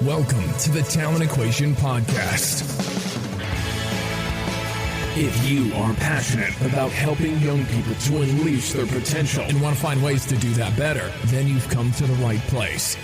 Welcome to the Talent Equation Podcast. If you are passionate about helping young people to unleash their potential and want to find ways to do that better, then you've come to the right place.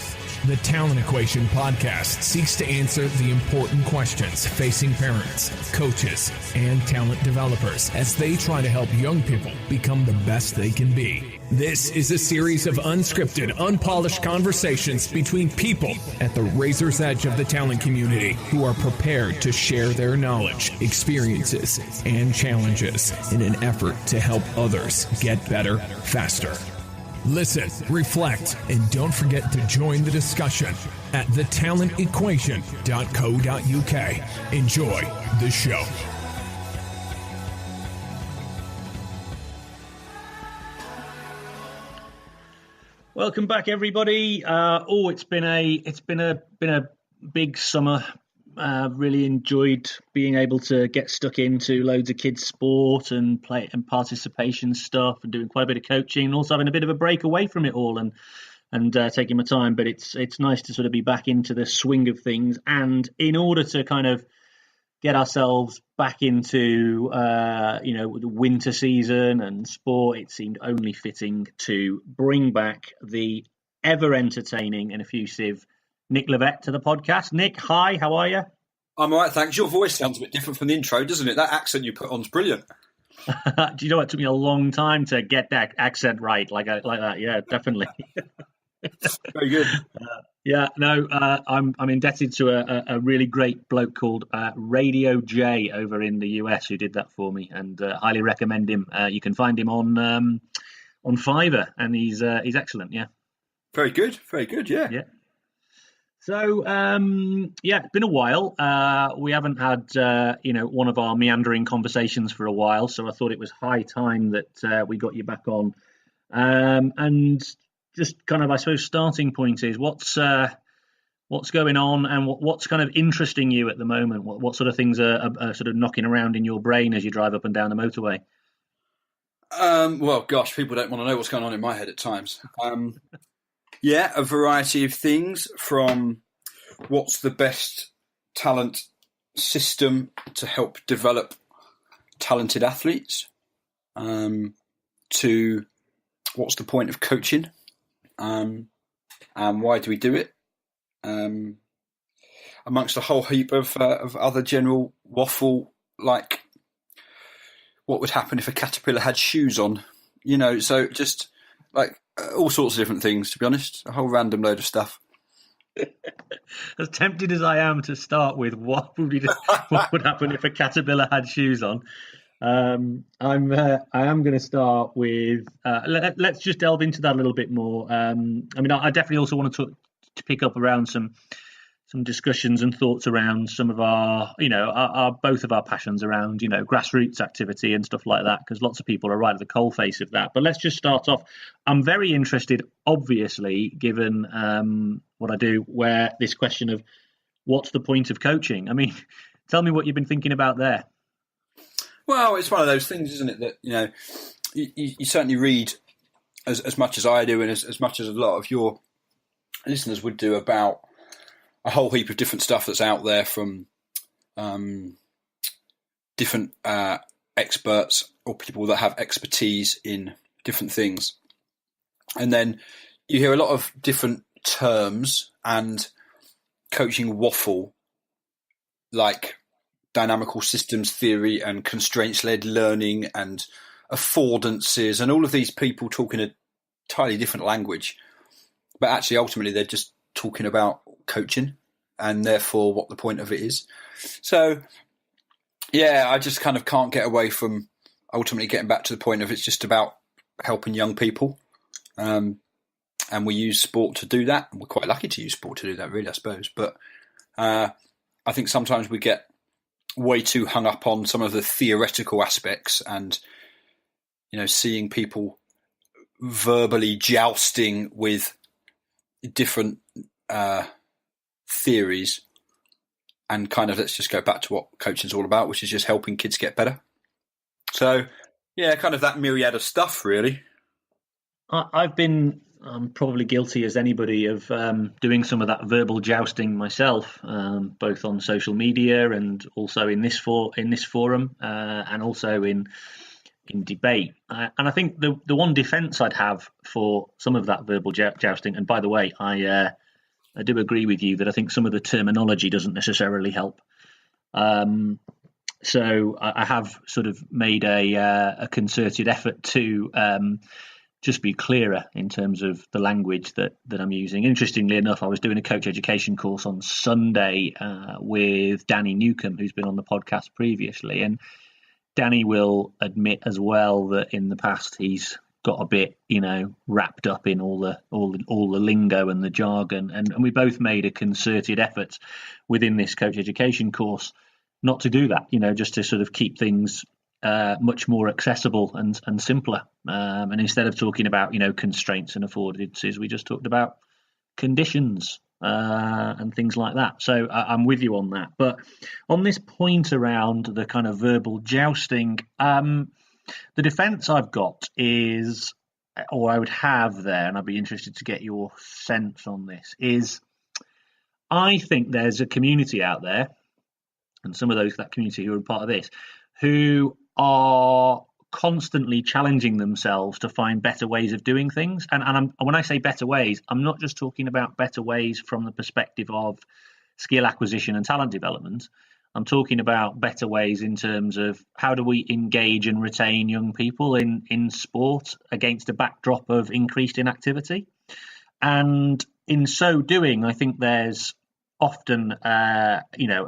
The Talent Equation Podcast seeks to answer the important questions facing parents, coaches, and talent developers as they try to help young people become the best they can be. This is a series of unscripted, unpolished conversations between people at the razor's edge of the talent community who are prepared to share their knowledge, experiences, and challenges in an effort to help others get better faster. Listen, reflect, and don't forget to join the discussion at thetalentequation.co.uk. Enjoy the show. Welcome back, everybody. It's been a big summer. Really enjoyed being able to get stuck into loads of kids' sport and play and participation stuff, and doing quite a bit of coaching, and also having a bit of a break away from it all and taking my time. But it's nice to sort of be back into the swing of things. And in order to kind of get ourselves back into the winter season and sport, it seemed only fitting to bring back the ever entertaining and effusive Nick Levett to the podcast. Nick, hi, how are you? I'm all right, thanks. Your voice sounds a bit different from the intro, doesn't it? That accent you put on's brilliant. Do you know what? It took me a long time to get that accent right, like that. Yeah, definitely. Very good. I'm indebted to a really great bloke called Radio J over in the US who did that for me, and highly recommend him. You can find him on Fiverr, and he's excellent. Yeah. Very good. Very good. Yeah. Yeah. So, it's been a while. We haven't had, one of our meandering conversations for a while. So I thought it was high time that we got you back on. And just kind of, I suppose, starting point is what's going on and what's kind of interesting you at the moment? What sort of things are sort of knocking around in your brain as you drive up and down the motorway? Well, gosh, people don't want to know what's going on in my head at times. A variety of things, from what's the best talent system to help develop talented athletes, to what's the point of coaching, and why do we do it, amongst a whole heap of other general waffle, like what would happen if a caterpillar had shoes on, so just like all sorts of different things, to be honest, a whole random load of stuff. As tempted as I am to start with what would happen if a caterpillar had shoes on, I am going to start with let's just delve into that a little bit more. I definitely also want to pick up around some discussions and thoughts around some of our both of our passions around grassroots activity and stuff like that, because lots of people are right at the coalface of that. But let's just start off. I'm very interested, obviously, given what I do, where this question of what's the point of coaching? I mean, tell me what you've been thinking about there. Well, it's one of those things, isn't it, that you certainly read as much as I do, and as much as a lot of your listeners would do, about a whole heap of different stuff that's out there from different experts or people that have expertise in different things. And then you hear a lot of different terms and coaching waffle, like dynamical systems theory and constraints-led learning and affordances, and all of these people talking a entirely different language. But actually, ultimately, they're just talking about coaching and therefore what the point of it is. So, I just kind of can't get away from ultimately getting back to the point of it's just about helping young people. And we use sport to do that. We're quite lucky to use sport to do that, really, I suppose. But I think sometimes we get way too hung up on some of the theoretical aspects and, seeing people verbally jousting with different theories, and kind of let's just go back to what coaching is all about, which is just helping kids get better. So, kind of that myriad of stuff, really. I've been I'm probably guilty as anybody of doing some of that verbal jousting myself, both on social media and also in this forum, and also in debate. And I think the one defence I'd have for some of that verbal jousting, and by the way, I do agree with you that I think some of the terminology doesn't necessarily help. So I have sort of made a concerted effort to just be clearer in terms of the language that I'm using. Interestingly enough, I was doing a coach education course on Sunday with Danny Newcomb, who's been on the podcast previously, and Danny will admit as well that in the past he's got a bit, wrapped up in all the lingo and the jargon, and we both made a concerted effort within this coach education course not to do that, just to sort of keep things much more accessible and simpler. And instead of talking about, constraints and affordances, we just talked about conditions and things like that. So I'm with you on that. But on this point around the kind of verbal jousting, the defence I've got is, or I would have there, and I'd be interested to get your sense on this, is I think there's a community out there, and some of that community who are part of this, who are constantly challenging themselves to find better ways of doing things. And when I say better ways, I'm not just talking about better ways from the perspective of skill acquisition and talent development. I'm talking about better ways in terms of how do we engage and retain young people in sport against a backdrop of increased inactivity. And in so doing, I think there's often a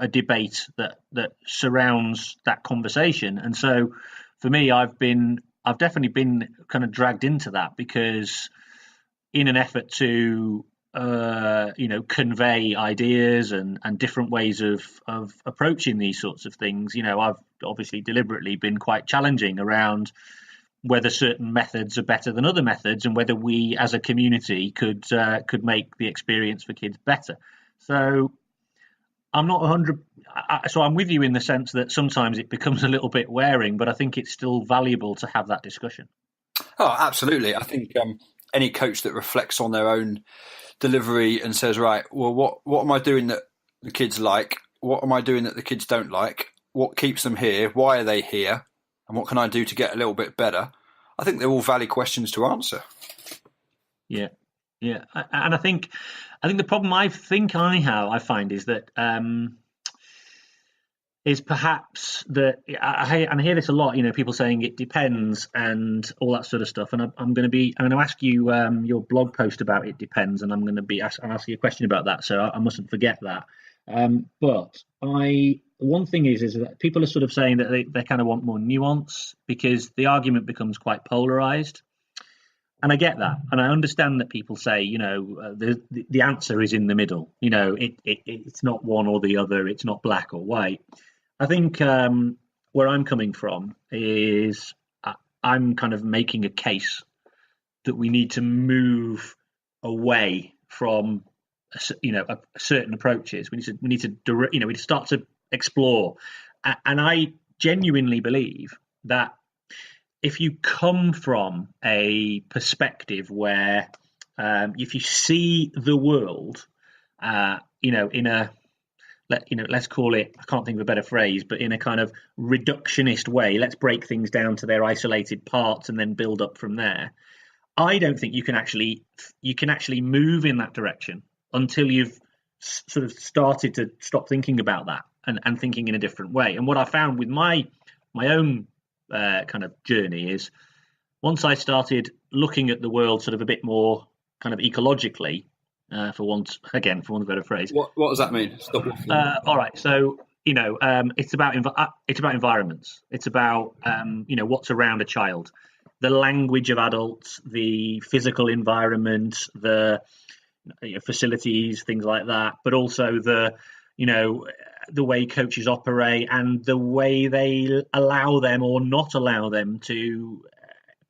debate that surrounds that conversation. And so for me, I've definitely been kind of dragged into that, because in an effort to convey ideas and different ways of approaching these sorts of things, I've obviously deliberately been quite challenging around whether certain methods are better than other methods, and whether we as a community could make the experience for kids better. So I'm not 100. So I'm with you in the sense that sometimes it becomes a little bit wearing, but I think it's still valuable to have that discussion. Oh, absolutely. I think any coach that reflects on their own delivery and says, right, well, what am I doing that the kids like? What am I doing that the kids don't like? What keeps them here? Why are they here? And what can I do to get a little bit better? I think they're all valid questions to answer. Yeah. And I think the problem I find is that is perhaps that I hear this a lot. People saying it depends and all that sort of stuff. And I'm going to ask you your blog post about it depends, and I'm going to be ask you a question about that. So I mustn't forget that. But one thing is that people are sort of saying that they kind of want more nuance, because the argument becomes quite polarized. And I get that, and I understand that people say, the answer is in the middle. It's not one or the other. It's not black or white. I think where I'm coming from is I'm kind of making a case that we need to move away from certain approaches. We need to start to explore, and I genuinely believe that if you come from a perspective where if you see the world, in a let's call it, I can't think of a better phrase, but in a kind of reductionist way, let's break things down to their isolated parts and then build up from there. I don't think you can actually move in that direction until you've sort of started to stop thinking about that and thinking in a different way. And what I found with my own kind of journey is, once I started looking at the world sort of a bit more kind of ecologically, for want of a better phrase. What does that mean? All right, so it's about environments. It's about what's around a child, the language of adults, the physical environment, the facilities, things like that, but also the way coaches operate and the way they allow them or not allow them to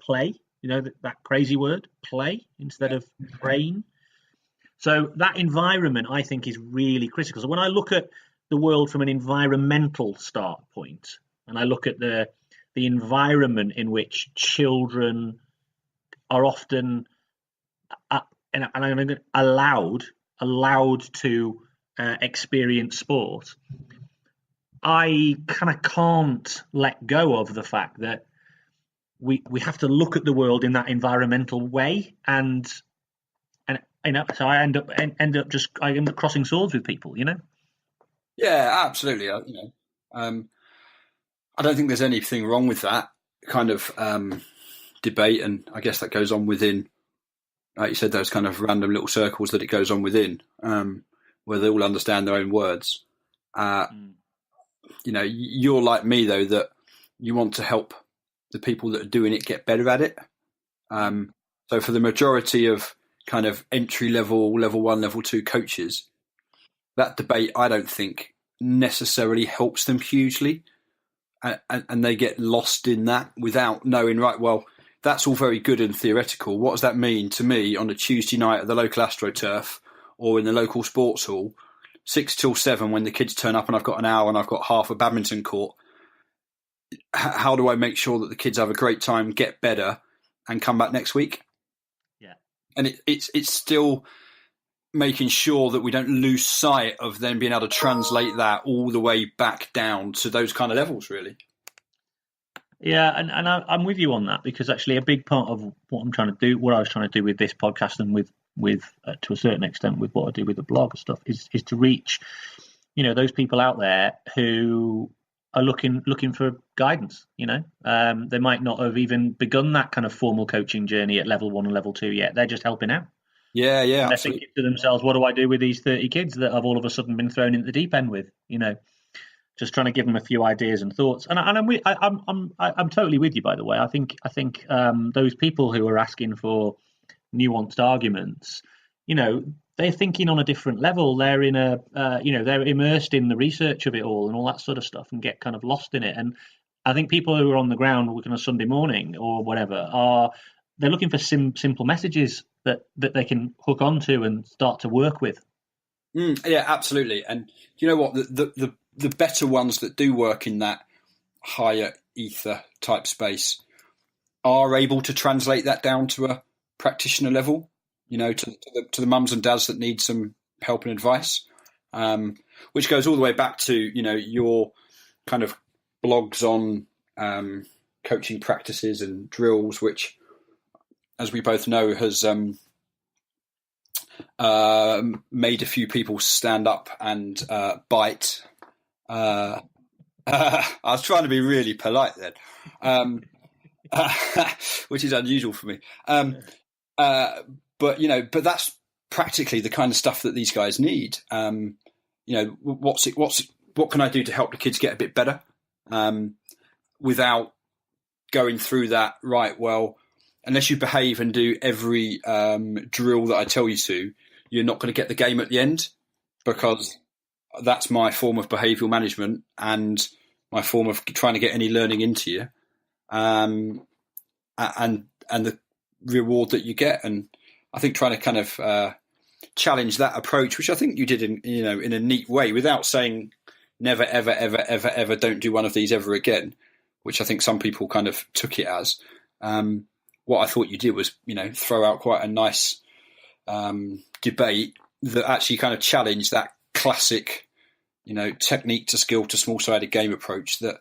play. That crazy word, play, instead of train. So that environment, I think, is really critical. So when I look at the world from an environmental start point, and I look at the environment in which children are often and I'm allowed to experience sport, I kind of can't let go of the fact that we have to look at the world in that environmental way, and so I end up crossing swords with people, Yeah, absolutely. I don't think there's anything wrong with that kind of debate, and I guess that goes on within, like you said, those kind of random little circles that it goes on within, where they all understand their own words. You're like me though, that you want to help the people that are doing it get better at it. So for the majority of kind of entry level, level 1, level 2 coaches, that debate I don't think necessarily helps them hugely, and they get lost in that without knowing, right, well, that's all very good and theoretical. What does that mean to me on a Tuesday night at the local AstroTurf or in the local sports hall, 6 till 7, when the kids turn up and I've got an hour and I've got half a badminton court? How do I make sure that the kids have a great time, get better, and come back next week? Yeah. And it's still making sure that we don't lose sight of then being able to translate that all the way back down to those kind of levels, really. Yeah, and I'm with you on that, because actually a big part of what I'm trying to do, what I was trying to do with this podcast, and with to a certain extent with what I do with the blog and stuff, is to reach, those people out there who are looking for guidance. They might not have even begun that kind of formal coaching journey at level 1 and level 2 yet. They're just helping out. Yeah, and they're absolutely. thinking to themselves, what do I do with these 30 kids that I've all of a sudden been thrown into the deep end with? Just trying to give them a few ideas and thoughts. And I'm totally with you, by the way. I think those people who are asking for nuanced arguments, they're thinking on a different level. They're in they're immersed in the research of it all and all that sort of stuff, and get kind of lost in it. And I think people who are on the ground working on a Sunday morning or whatever they're looking for simple messages that they can hook onto and start to work with. Yeah, absolutely. And you know what? The better ones that do work in that higher ether type space are able to translate that down to a practitioner level, to the mums and dads that need some help and advice, which goes all the way back to, your kind of blogs on coaching practices and drills, which, as we both know, has made a few people stand up and bite. I was trying to be really polite then, which is unusual for me. But that's practically the kind of stuff that these guys need. What can I do to help the kids get a bit better, without going through that? Right. Well, unless you behave and do every drill that I tell you to, you're not going to get the game at the end, because that's my form of behavioural management and my form of trying to get any learning into you, and the reward that you get. And I think trying to kind of challenge that approach, which I think you did in a neat way, without saying never, ever, ever, ever, ever don't do one of these ever again, which I think some people kind of took it as. What I thought you did was, throw out quite a nice debate that actually kind of challenged that classic, technique to skill to small-sided game approach that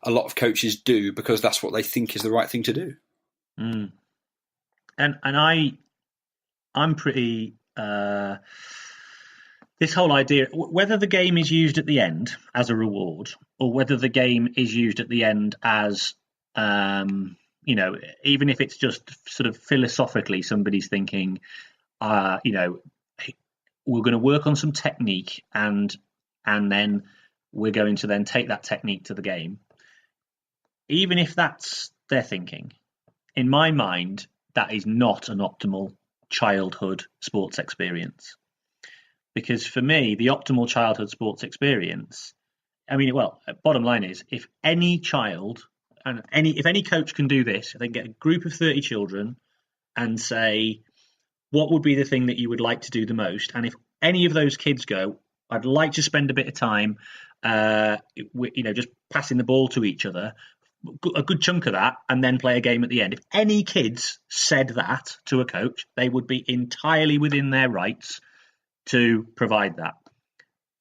a lot of coaches do because that's what they think is the right thing to do. And I'm pretty this whole idea, whether the game is used at the end as a reward or whether the game is used at the end as even if it's just sort of philosophically somebody's thinking, we're going to work on some technique and then we're going to then take that technique to the game. Even if that's their thinking, in my mind, that is not an optimal childhood sports experience. Because for me, the optimal childhood sports experience, bottom line is, if any child if any coach can do this, they can get a group of 30 children and say, what would be the thing that you would like to do the most? And if any of those kids go, I'd like to spend a bit of time, just passing the ball to each other, a good chunk of that and then play a game at the end. If any kids said that to a coach, they would be entirely within their rights to provide that.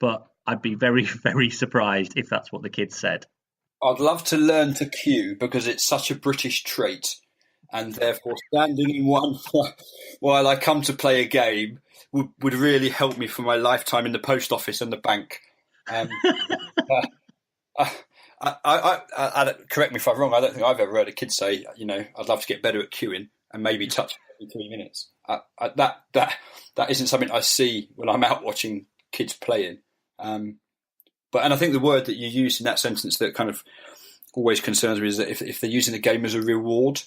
But I'd be very, very surprised if that's what the kids said. I'd love to learn to cue because it's such a British trait, and therefore standing in one while I come to play a game would really help me for my lifetime in the post office and the bank. Correct me if I'm wrong. I don't think I've ever heard a kid say, I'd love to get better at queuing and maybe touch every 3 minutes. That isn't something I see when I'm out watching kids playing. And I think the word that you used in that sentence that kind of always concerns me is that if they're using the game as a reward,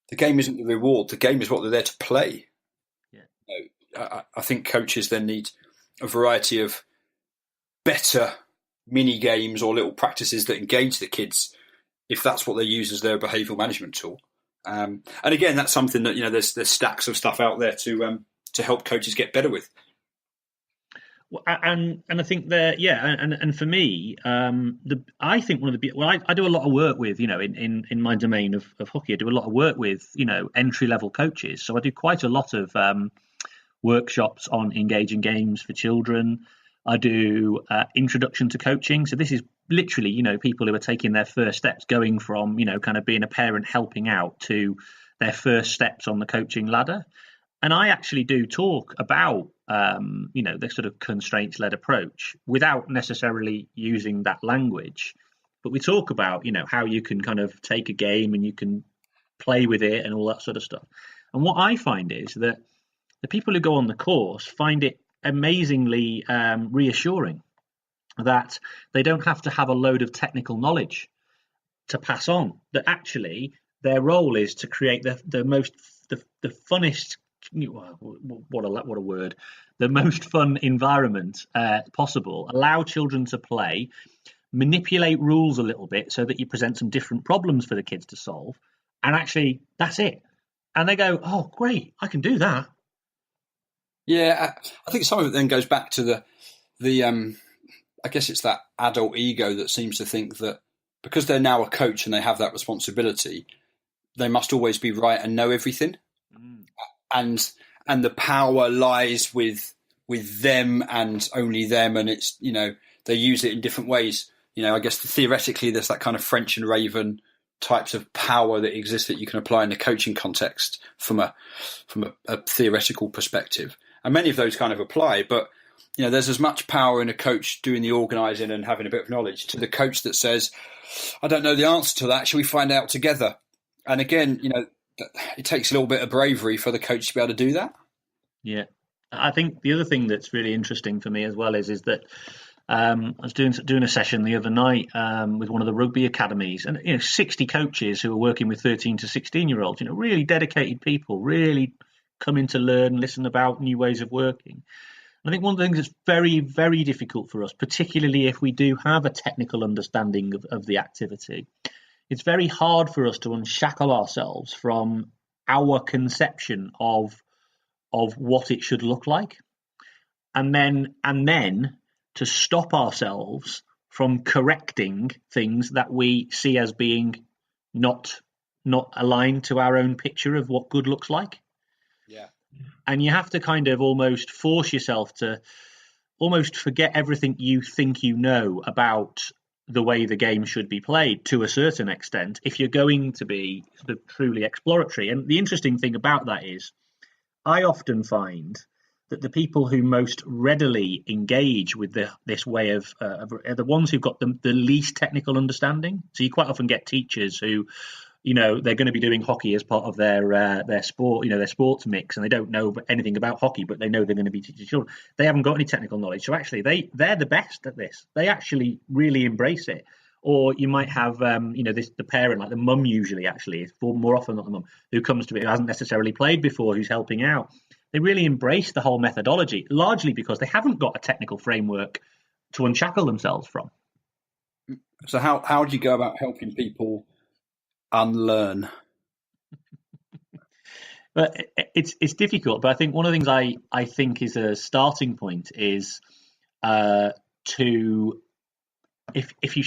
the game isn't the reward. The game is what they're there to play. Yeah. I think coaches then need a variety of better mini games or little practices that engage the kids if that's what they use as their behavioural management tool. And again, that's something that there's stacks of stuff out there to help coaches get better with. And I think that and for me, I think one of the I do a lot of work with in my domain of hockey. I do a lot of work with entry level coaches. So I do quite a lot of workshops on engaging games for children. I do introduction to coaching. So this is literally people who are taking their first steps, going from kind of being a parent helping out to their first steps on the coaching ladder. And I actually do talk about, the sort of constraints-led approach without necessarily using that language. But we talk about, how you can kind of take a game and you can play with it and all that sort of stuff. And what I find is that the people who go on the course find it amazingly reassuring that they don't have to have a load of technical knowledge to pass on. That actually their role is to create the funnest, what a word, the most fun environment possible. Allow children to play, manipulate rules a little bit so that you present some different problems for the kids to solve, and actually that's it. And they go, oh great, I can do that. Yeah, I think some of it then goes back to the I guess it's that adult ego that seems to think that because they're now a coach and they have that responsibility, they must always be right and know everything. And the power lies with them and only them, and it's they use it in different ways. I guess theoretically there's that kind of French and Raven types of power that exists that you can apply in the coaching context from a theoretical perspective, and many of those kind of apply. But there's as much power in a coach doing the organising and having a bit of knowledge to the coach that says, I don't know the answer to that, shall we find out together? And again, it takes a little bit of bravery for the coach to be able to do that. Yeah, I think the other thing that's really interesting for me as well is that I was doing a session the other night with one of the rugby academies, and 60 coaches who are working with 13 to 16-year-olds. Really dedicated people, really coming to learn, listen about new ways of working. And I think one of the things that's very, very difficult for us, particularly if we do have a technical understanding of the activity, it's very hard for us to unshackle ourselves from our conception of what it should look like, and then to stop ourselves from correcting things that we see as being not aligned to our own picture of what good looks like. Yeah. And you have to kind of almost force yourself to almost forget everything you think you know about the way the game should be played to a certain extent if you're going to be sort of truly exploratory. And the interesting thing about that is I often find that the people who most readily engage with this way of are the ones who've got the least technical understanding. So you quite often get teachers who, they're going to be doing hockey as part of their sport, their sports mix, and they don't know anything about hockey, but they know they're going to be teaching children. They haven't got any technical knowledge. So actually they're the best at this. They actually really embrace it. Or you might have, the parent, like the mum usually actually, it's more often not the mum, who comes to it, who hasn't necessarily played before, who's helping out. They really embrace the whole methodology, largely because they haven't got a technical framework to unshackle themselves from. So how do you go about helping people unlearn? But it's difficult. But I think one of the things I think is a starting point is if you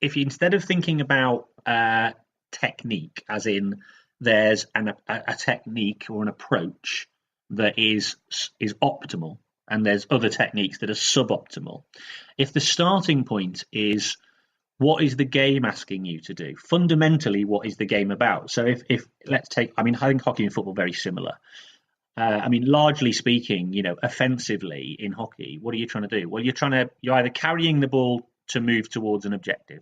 instead of thinking about technique, as in there's a technique or an approach that is optimal, and there's other techniques that are suboptimal. If the starting point is what is the game asking you to do, fundamentally, what is the game about? So if let's take, I think hockey and football are very similar. Largely speaking, offensively in hockey, what are you trying to do? Well, you're either carrying the ball to move towards an objective,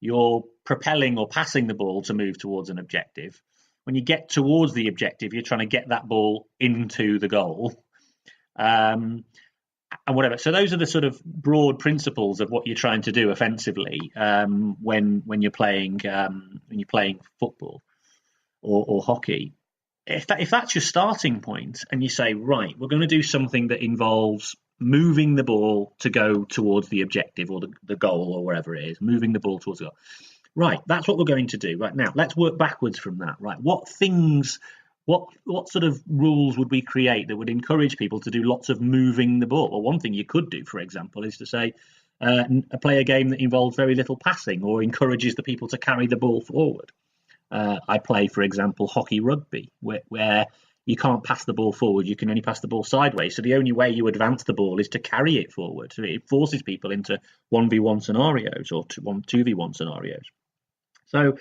you're propelling or passing the ball to move towards an objective. When you get towards the objective, you're trying to get that ball into the goal, and whatever. So those are the sort of broad principles of what you're trying to do offensively when you're playing football or hockey. If that's your starting point, and you say, right, we're going to do something that involves moving the ball to go towards the objective or the goal or wherever it is, moving the ball towards the goal. Right, that's what we're going to do. Right, now, let's work backwards from that. Right, what sort of rules would we create that would encourage people to do lots of moving the ball? Well, one thing you could do, for example, is to say play a game that involves very little passing or encourages the people to carry the ball forward. I play, for example, hockey rugby, where you can't pass the ball forward, you can only pass the ball sideways. So the only way you advance the ball is to carry it forward. So it forces people into 1v1 scenarios or 2v1 scenarios. So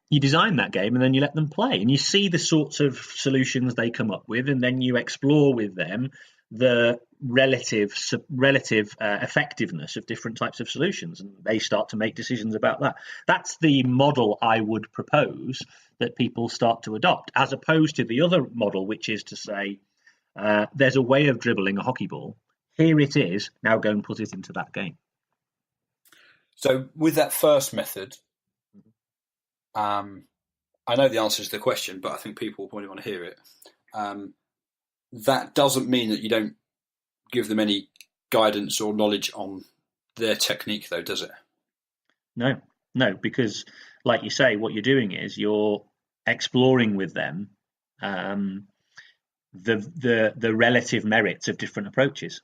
you design that game and then you let them play, and you see the sorts of solutions they come up with, and then you explore with them the relative effectiveness of different types of solutions, and they start to make decisions about that. That's the model I would propose that people start to adopt, as opposed to the other model, which is to say there's a way of dribbling a hockey ball. Here it is. Now go and put it into that game. So with that first method, I know the answer to the question, but I think people will probably want to hear it. That doesn't mean that you don't give them any guidance or knowledge on their technique, though, does it? No, because, like you say, what you're doing is you're exploring with them the relative merits of different approaches.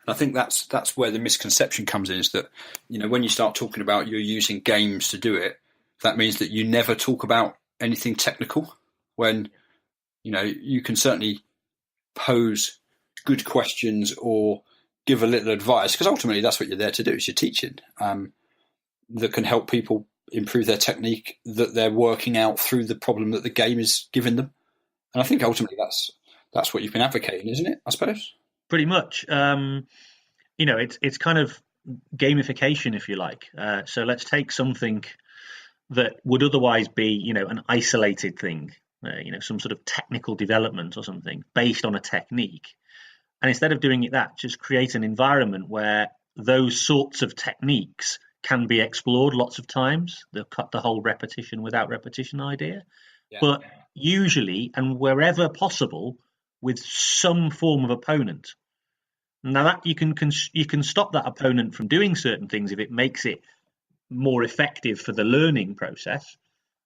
And I think that's where the misconception comes in, is that, when you start talking about you're using games to do it, that means that you never talk about anything technical, when you can certainly pose good questions or give a little advice, because ultimately that's what you're there to do, is you're teaching, that can help people improve their technique that they're working out through the problem that the game is giving them. And I think ultimately that's what you've been advocating, isn't it, I suppose? Pretty much. It's kind of gamification, if you like. So let's take something that would otherwise be, an isolated thing, some sort of technical development or something based on a technique. And instead of doing it just create an environment where those sorts of techniques can be explored lots of times. They'll cut the whole repetition without repetition idea. Yeah. But usually, and wherever possible, with some form of opponent. Now that you can stop that opponent from doing certain things if it makes it more effective for the learning process,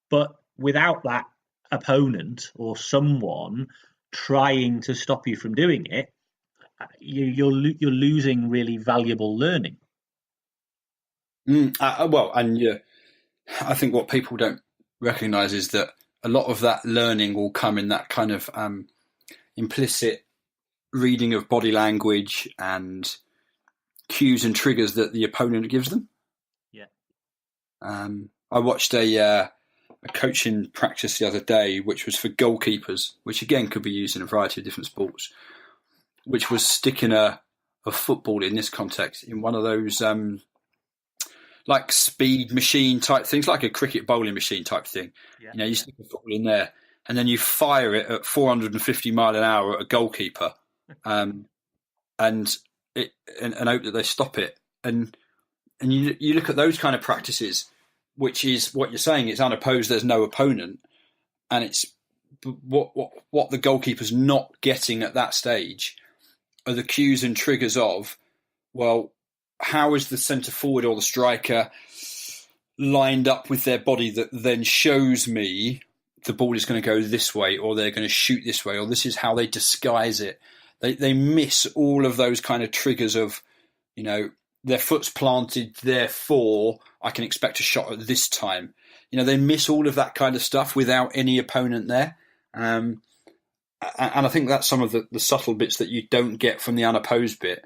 but without that opponent or someone trying to stop you from doing it, you're losing really valuable learning. I think what people don't recognise is that a lot of that learning will come in that kind of implicit reading of body language and cues and triggers that the opponent gives them. Yeah. I watched a coaching practice the other day, which was for goalkeepers, which again could be used in a variety of different sports, which was sticking a football in this context in one of those like speed machine type things, like a cricket bowling machine type thing. Yeah. You stick a football in there and then you fire it at 450 mile an hour at a goalkeeper, and hope that they stop it. And you look at those kind of practices, which is what you're saying. It's unopposed. There's no opponent, and it's what the goalkeeper's not getting at that stage are the cues and triggers of, well, how is the centre forward or the striker lined up with their body that then shows me the ball is going to go this way, or they're going to shoot this way, or this is how they disguise it. They miss all of those kind of triggers of, their foot's planted, therefore I can expect a shot at this time. They miss all of that kind of stuff without any opponent there. And I think that's some of the subtle bits that you don't get from the unopposed bit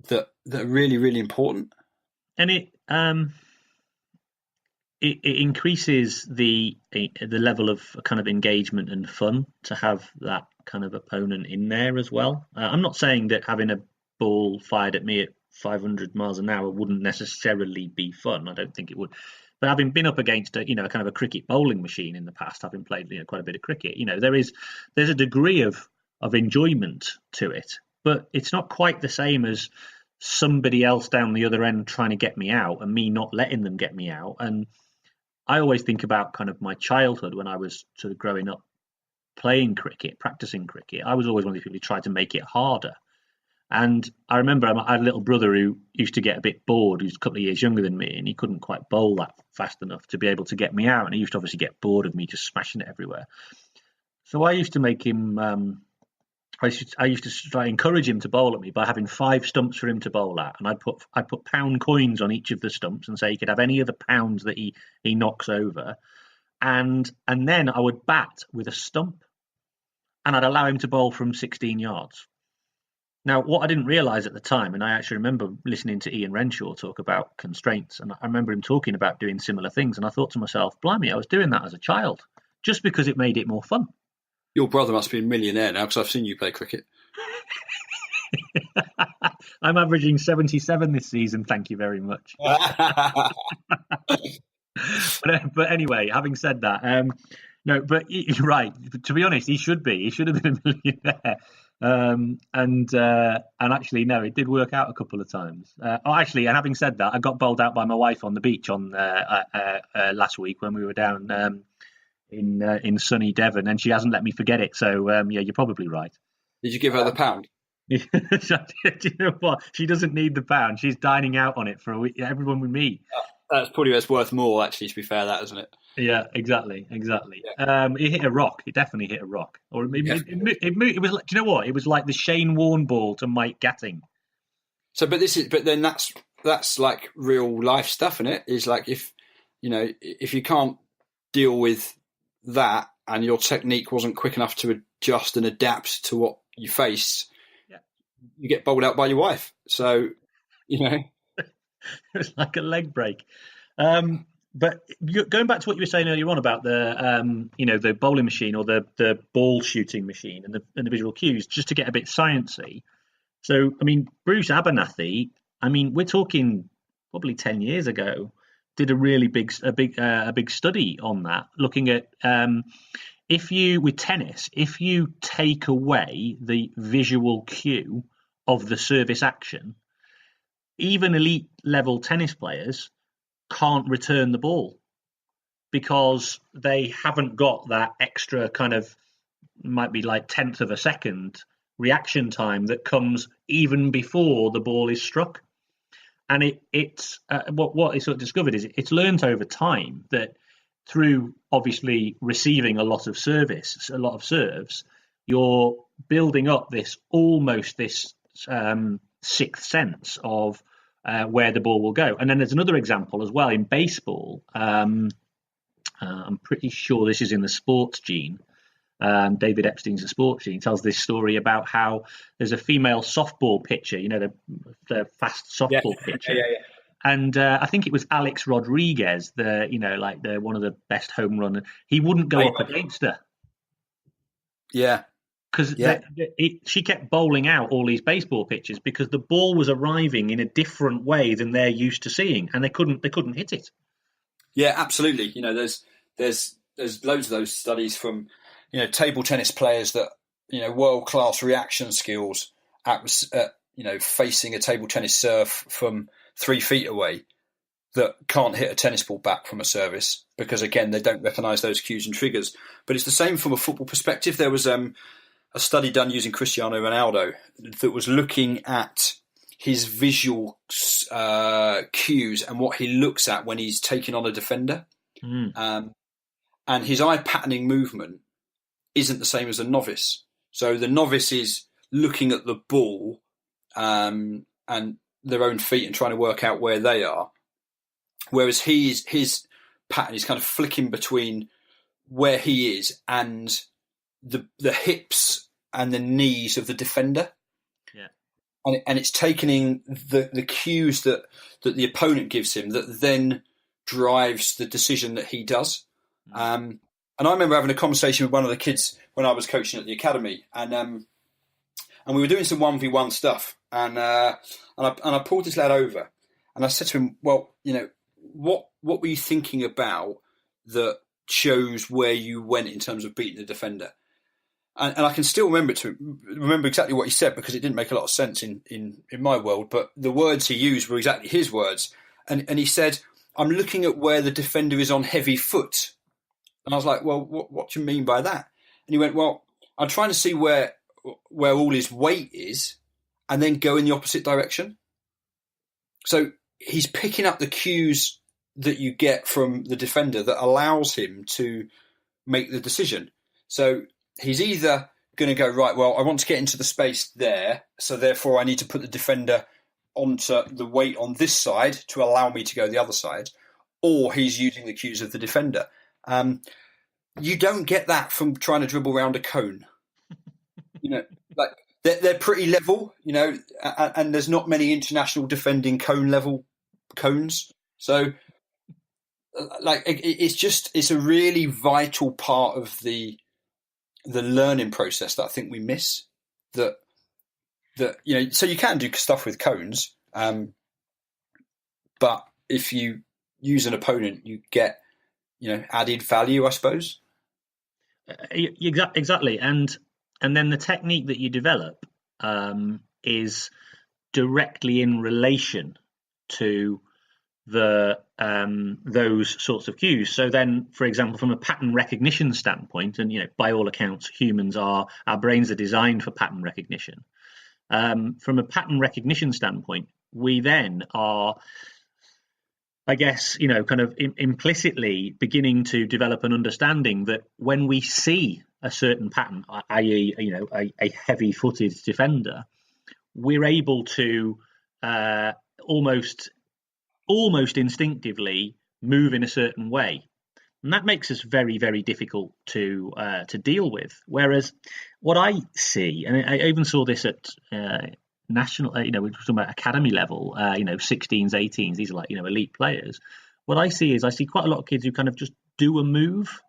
that are really, really important. And it increases the level of kind of engagement and fun to have that kind of opponent in there as well. I'm not saying that having a ball fired at me at 500 miles an hour wouldn't necessarily be fun. I don't think it would. But having been up against a kind of a cricket bowling machine in the past, having played quite a bit of cricket, there's a degree of enjoyment to it, but it's not quite the same as somebody else down the other end trying to get me out and me not letting them get me out. And I always think about kind of my childhood when I was sort of growing up playing cricket, practicing cricket. I was always one of these people who tried to make it harder. And I remember I had a little brother who used to get a bit bored, who's a couple of years younger than me, and he couldn't quite bowl that fast enough to be able to get me out. And he used to obviously get bored of me just smashing it everywhere. So I used to make him, I used to try to encourage him to bowl at me by having 5 stumps for him to bowl at. And I'd put pound coins on each of the stumps and say he could have any of the pounds that he knocks over. And then I would bat with a stump and I'd allow him to bowl from 16 yards. Now, what I didn't realise at the time, and I actually remember listening to Ian Renshaw talk about constraints, and I remember him talking about doing similar things, and I thought to myself, blimey, I was doing that as a child, just because it made it more fun. Your brother must be a millionaire now, because I've seen you play cricket. I'm averaging 77 this season, thank you very much. But anyway, having said that, no, but you're right. To be honest, he should be. He should have been a millionaire. And actually, no, it did work out a couple of times. And having said that, I got bowled out by my wife on the beach on last week when we were down in sunny Devon, and she hasn't let me forget it. So yeah, you're probably right. Did you give her the pound? You know what? She doesn't need the pound. She's dining out on it for a week. Everyone we meet. That's probably worth more, actually. To be fair, that isn't it? Yeah, exactly. Yeah. It hit a rock. It definitely hit a rock. Or it was. Do you know what? It was like the Shane Warne ball to Mike Gatting. So, but then that's like real life stuff, isn't it? Is like if you can't deal with that and your technique wasn't quick enough to adjust and adapt to what you face, you get bowled out by your wife. So, it was like a leg break. But going back to what you were saying earlier on about the bowling machine or the ball shooting machine and the visual cues, just to get a bit sciencey. So, I mean, Bruce Abernathy, we're talking probably 10 years ago, did a really big study on that, looking at with tennis, if you take away the visual cue of the service action, even elite level tennis players can't return the ball because they haven't got that extra kind of, might be like 10th of a second reaction time that comes even before the ball is struck. And it's what it sort of discovered is it's learned over time that through obviously receiving a lot of serves, you're building up this sixth sense of where the ball will go. And then there's another example as well in baseball. I'm pretty sure this is in the sports gene. David Epstein's The Sports Gene tells this story about how there's a female softball pitcher, the fast softball pitcher. Yeah. And I think it was Alex Rodriguez, the one of the best home runners. He wouldn't go up against her. Yeah. Because she kept bowling out all these baseball pitches because the ball was arriving in a different way than they're used to seeing, and they couldn't hit it. Yeah, absolutely. There's loads of those studies from table tennis players that world class reaction skills at facing a table tennis serve from 3 feet away that can't hit a tennis ball back from a service because again they don't recognise those cues and triggers. But it's the same from a football perspective. There was a study done using Cristiano Ronaldo that was looking at his visual cues and what he looks at when he's taking on a defender. And his eye patterning movement isn't the same as a novice. So the novice is looking at the ball and their own feet and trying to work out where they are. Whereas his pattern is kind of flicking between where he is and the hips and the knees of the defender. Yeah. And it's taking the cues that the opponent gives him that then drives the decision that he does. And I remember having a conversation with one of the kids when I was coaching at the academy, and we were doing some 1v1 stuff, and I pulled this lad over, and I said to him, "Well, what were you thinking about that shows where you went in terms of beating the defender?" And I can still remember exactly what he said, because it didn't make a lot of sense in my world, but the words he used were exactly his words. And he said, "I'm looking at where the defender is on heavy foot." And I was like, "Well, what do you mean by that?" And he went, "Well, I'm trying to see where all his weight is and then go in the opposite direction." So he's picking up the cues that you get from the defender that allows him to make the decision. So he's either going to go, right, well, I want to get into the space there, so therefore I need to put the defender onto the weight on this side to allow me to go the other side, or he's using the cues of the defender. You don't get that from trying to dribble around a cone. Like they're pretty level, and there's not many international defending cone level cones. So, like, it's a really vital part of the learning process that I think we miss. So you can do stuff with cones, but if you use an opponent, you get added value, I suppose. Exactly, and then the technique that you develop is directly in relation to those sorts of cues. So then, for example, from a pattern recognition standpoint, and by all accounts, our brains are designed for pattern recognition. From a pattern recognition standpoint, we then are, I guess, kind of implicitly beginning to develop an understanding that when we see a certain pattern, i.e., a heavy-footed defender, we're able to almost instinctively move in a certain way, and that makes us very, very difficult to deal with. Whereas what I see, and I even saw this at national, we're talking about academy level, 16s, 18s, these are like, elite players. What I see quite a lot of kids who kind of just do a move,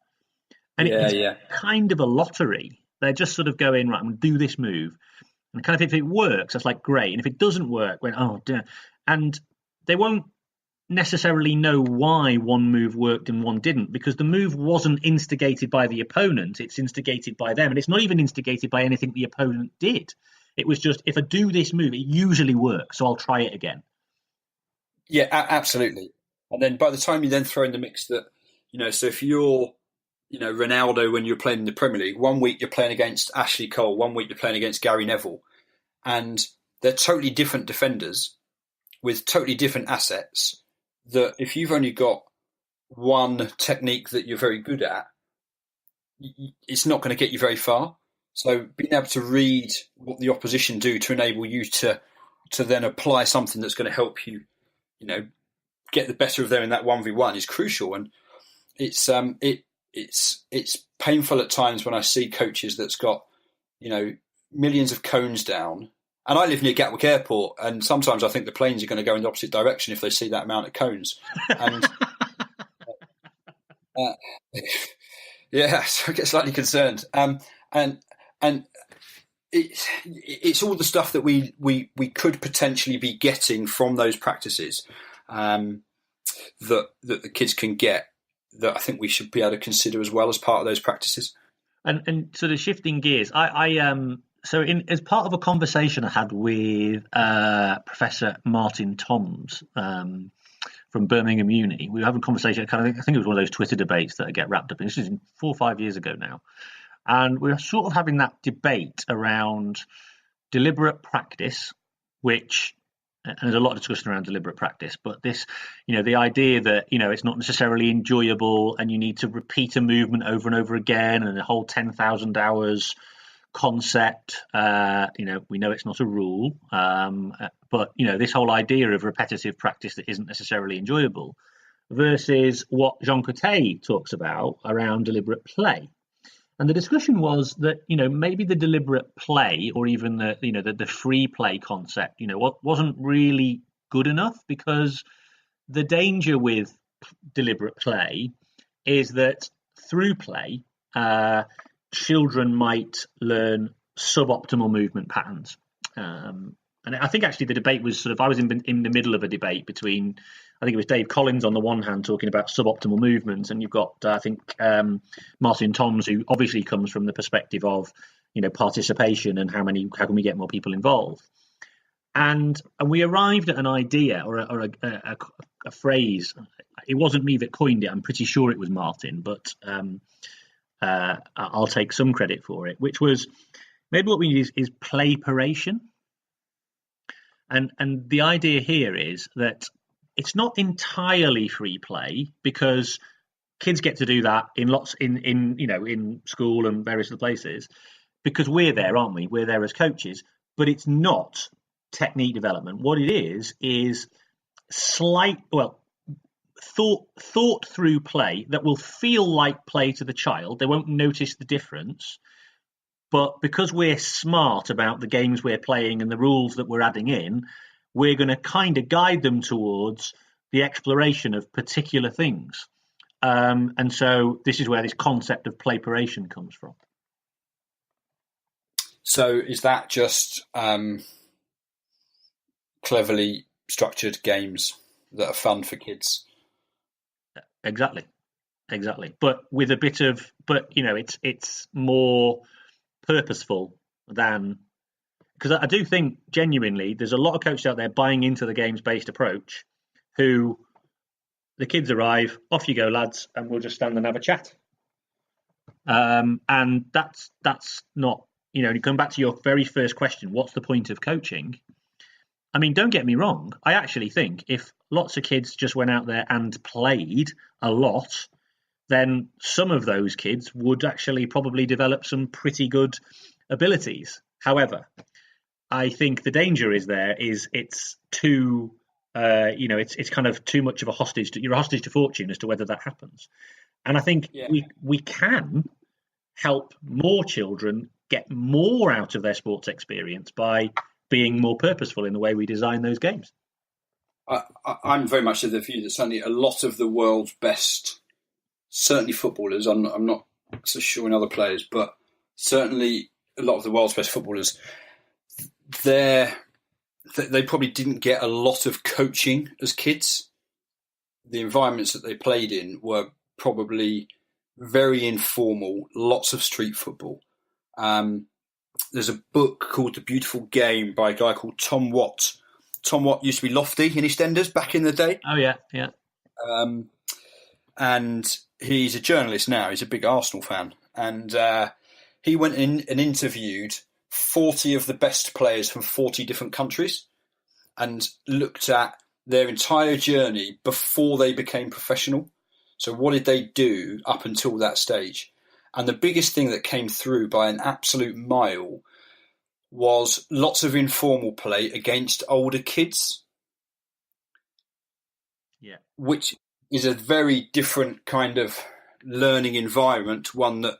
and it's kind of a lottery. They're just sort of going, right, I'm going to do this move, and kind of if it works, that's like great, and if it doesn't work, oh dear, and they won't necessarily know why one move worked and one didn't, because the move wasn't instigated by the opponent, it's instigated by them, and it's not even instigated by anything the opponent did. It was just, if I do this move, it usually works, so I'll try it again. Yeah, absolutely. And then by the time you then throw in the mix that, so if you're, Ronaldo when you're playing in the Premier League, one week you're playing against Ashley Cole, one week you're playing against Gary Neville, and they're totally different defenders with totally different assets, that if you've only got one technique that you're very good at, it's not going to get you very far. So being able to read what the opposition do to enable you to then apply something that's going to help you, get the better of them in that 1v1 is crucial. And it's painful at times when I see coaches that's got, millions of cones down. And I live near Gatwick Airport, and sometimes I think the planes are going to go in the opposite direction if they see that amount of cones. And so I get slightly concerned. And it's all the stuff that we could potentially be getting from those practices that the kids can get, that I think we should be able to consider as well as part of those practices. And sort of shifting gears, So as part of a conversation I had with Professor Martin Toms from Birmingham Uni, we were having a conversation, I think it was one of those Twitter debates that I get wrapped up in. This is 4 or 5 years ago now. And we were sort of having that debate around deliberate practice, which, and there's a lot of discussion around deliberate practice, but this, the idea that, it's not necessarily enjoyable and you need to repeat a movement over and over again and a whole 10,000 hours concept. We know it's not a rule, but this whole idea of repetitive practice that isn't necessarily enjoyable, versus what Jean Coté talks about around deliberate play. And the discussion was that maybe the deliberate play, or even the free play concept, wasn't really good enough, because the danger with deliberate play is that through play, children might learn suboptimal movement patterns. And I think actually the debate was I was in the middle of a debate between, I think it was Dave Collins on the one hand talking about suboptimal movements, and you've got, I think, Martin Toms, who obviously comes from the perspective of, participation and how can we get more people involved. And we arrived at an idea or a phrase. It wasn't me that coined it. I'm pretty sure it was Martin, but I'll take some credit for it, which was maybe what we need is playperation. And the idea here is that it's not entirely free play, because kids get to do that in lots in school and various other places, because we're there, aren't we? We're there as coaches, but it's not technique development. What it is thought through play that will feel like play to the child. They won't notice the difference. But because we're smart about the games we're playing and the rules that we're adding in, we're going to kind of guide them towards the exploration of particular things. And so this is where this concept of playperation comes from. So is that just cleverly structured games that are fun for kids? Exactly. But with a bit of, it's more purposeful than, because I do think genuinely there's a lot of coaches out there buying into the games-based approach who the kids arrive, off you go lads, and we'll just stand and have a chat. And that's not, you come back to your very first question, what's the point of coaching? I mean, don't get me wrong. I actually think if lots of kids just went out there and played a lot, then some of those kids would actually probably develop some pretty good abilities. However, I think the danger is it's too, it's kind of too much of a hostage. You're a hostage to fortune as to whether that happens. And I think we can help more children get more out of their sports experience by being more purposeful in the way we design those games. I'm very much of the view that certainly a lot of the world's best, certainly footballers, I'm not so sure in other players, but certainly a lot of the world's best footballers, they probably didn't get a lot of coaching as kids. The environments that they played in were probably very informal, lots of street football. There's a book called The Beautiful Game by a guy called Tom Watt. Tom Watt used to be Lofty in EastEnders back in the day. Oh, yeah. And he's a journalist now. He's a big Arsenal fan. And he went in and interviewed 40 of the best players from 40 different countries and looked at their entire journey before they became professional. So what did they do up until that stage? And the biggest thing that came through by an absolute mile was lots of informal play against older kids. Yeah. Which is a very different kind of learning environment, one that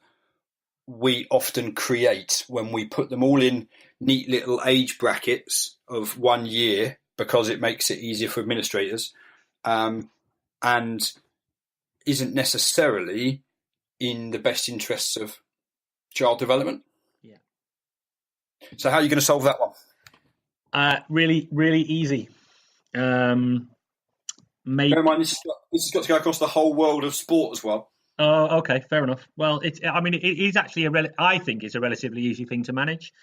we often create when we put them all in neat little age brackets of 1 year, because it makes it easier for administrators, and isn't necessarily in the best interests of child development. Yeah. So how are you going to solve that one? Really, really easy. Bear in mind, this has got to go across the whole world of sport as well. Oh, okay, fair enough. Well, it is actually I think it's a relatively easy thing to manage.